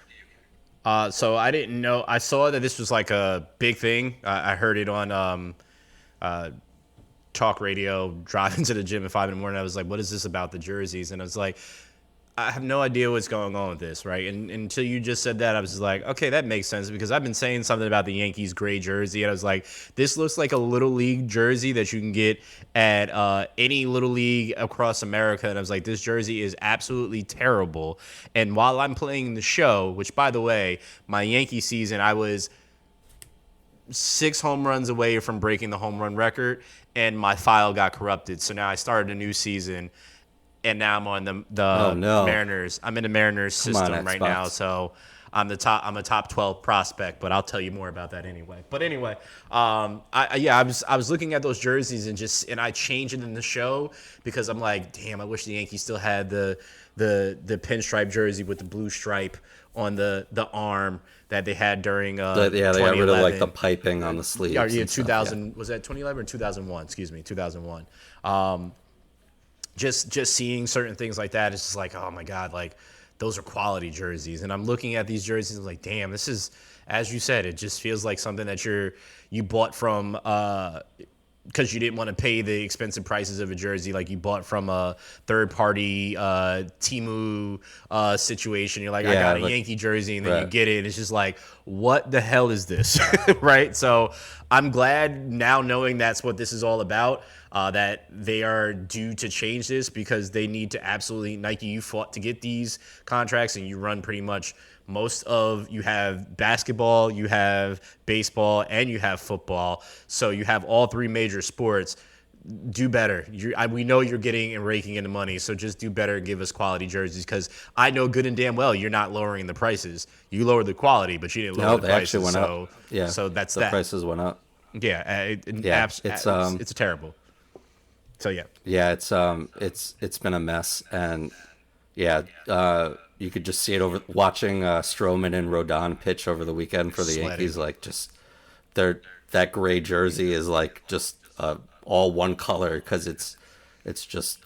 So I didn't know. I saw that this was like a big thing. I heard it on talk radio, driving to the gym at 5 in the morning. I was like, what is this about the jerseys? And I was like, I have no idea what's going on with this, right? And until you just said that, I was just like, okay, that makes sense because I've been saying something about the Yankees gray jersey, and I was like, this looks like a little league jersey that you can get at any little league across America. And I was like, this jersey is absolutely terrible. And while I'm playing the show, which by the way, my Yankee season, I was 6 home runs away from breaking the home run record, and my file got corrupted. So now I started a new season. And now I'm on the Oh no. Mariners. I'm in the Mariners system right now, so I'm a top 12 prospect. But I'll tell you more about that anyway. But anyway, I was looking at those jerseys and I changed it in the show because I'm like, damn, I wish the Yankees still had the pinstripe jersey with the blue stripe on the arm that they had during They got rid of like the piping on the sleeves. Yeah, and 2000 stuff, was that 2011 or 2001? Excuse me, 2001. Just seeing certain things like that, it's just like, oh my God, like those are quality jerseys. And I'm looking at these jerseys and I'm like, damn, this is, as you said, it just feels like something that you bought from because you didn't want to pay the expensive prices of a jersey, like you bought from a third party Temu situation. You're like, I got a Yankee jersey, and then you get it, and it's just like, what the hell is this? Right? So I'm glad now, knowing that's what this is all about, that they are due to change this because they need to absolutely, Nike, you fought to get these contracts and you run pretty much you have basketball, you have baseball, and you have football. So you have all 3 major sports. Do better. We know you're getting and raking in the money, so just do better and give us quality jerseys, because I know good and damn well you're not lowering the prices. You lowered the quality, but you didn't lower the prices. Actually went up. Yeah. So that's the prices went up. Yeah. It's terrible. So yeah. Yeah, it's been a mess, and yeah, you could just see it watching Stroman and Rodon pitch over the weekend for the Yankees. Like, just that gray jersey is like just all one color because it's just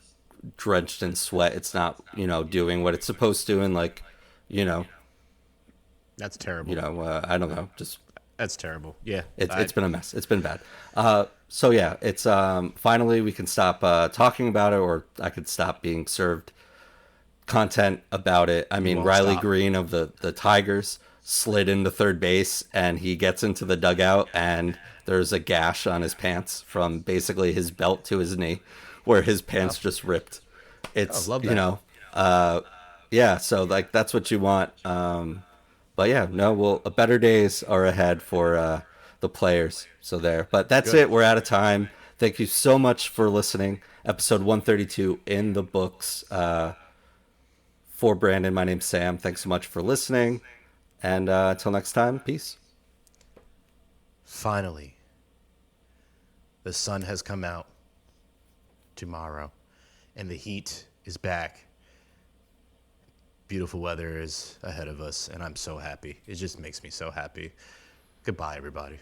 drenched in sweat. It's not doing what it's supposed to, and like that's terrible. I don't know, just that's terrible. Yeah, it's been a mess. It's been bad. So yeah, it's finally we can stop talking about it, or I could stop being served content about it. I mean, Riley Green of the Tigers slid into third base, and he gets into the dugout, and there's a gash on his pants from basically his belt to his knee, where his pants just ripped. It's love that. Yeah. So like that's what you want. But yeah, no. Well, better days are ahead for the players. So there. But that's it. We're out of time. Thank you so much for listening. Episode 132 in the books. For Branden, my name's Sam. Thanks so much for listening. And until next time, peace. Finally, the sun has come out tomorrow, and the heat is back. Beautiful weather is ahead of us, and I'm so happy. It just makes me so happy. Goodbye, everybody.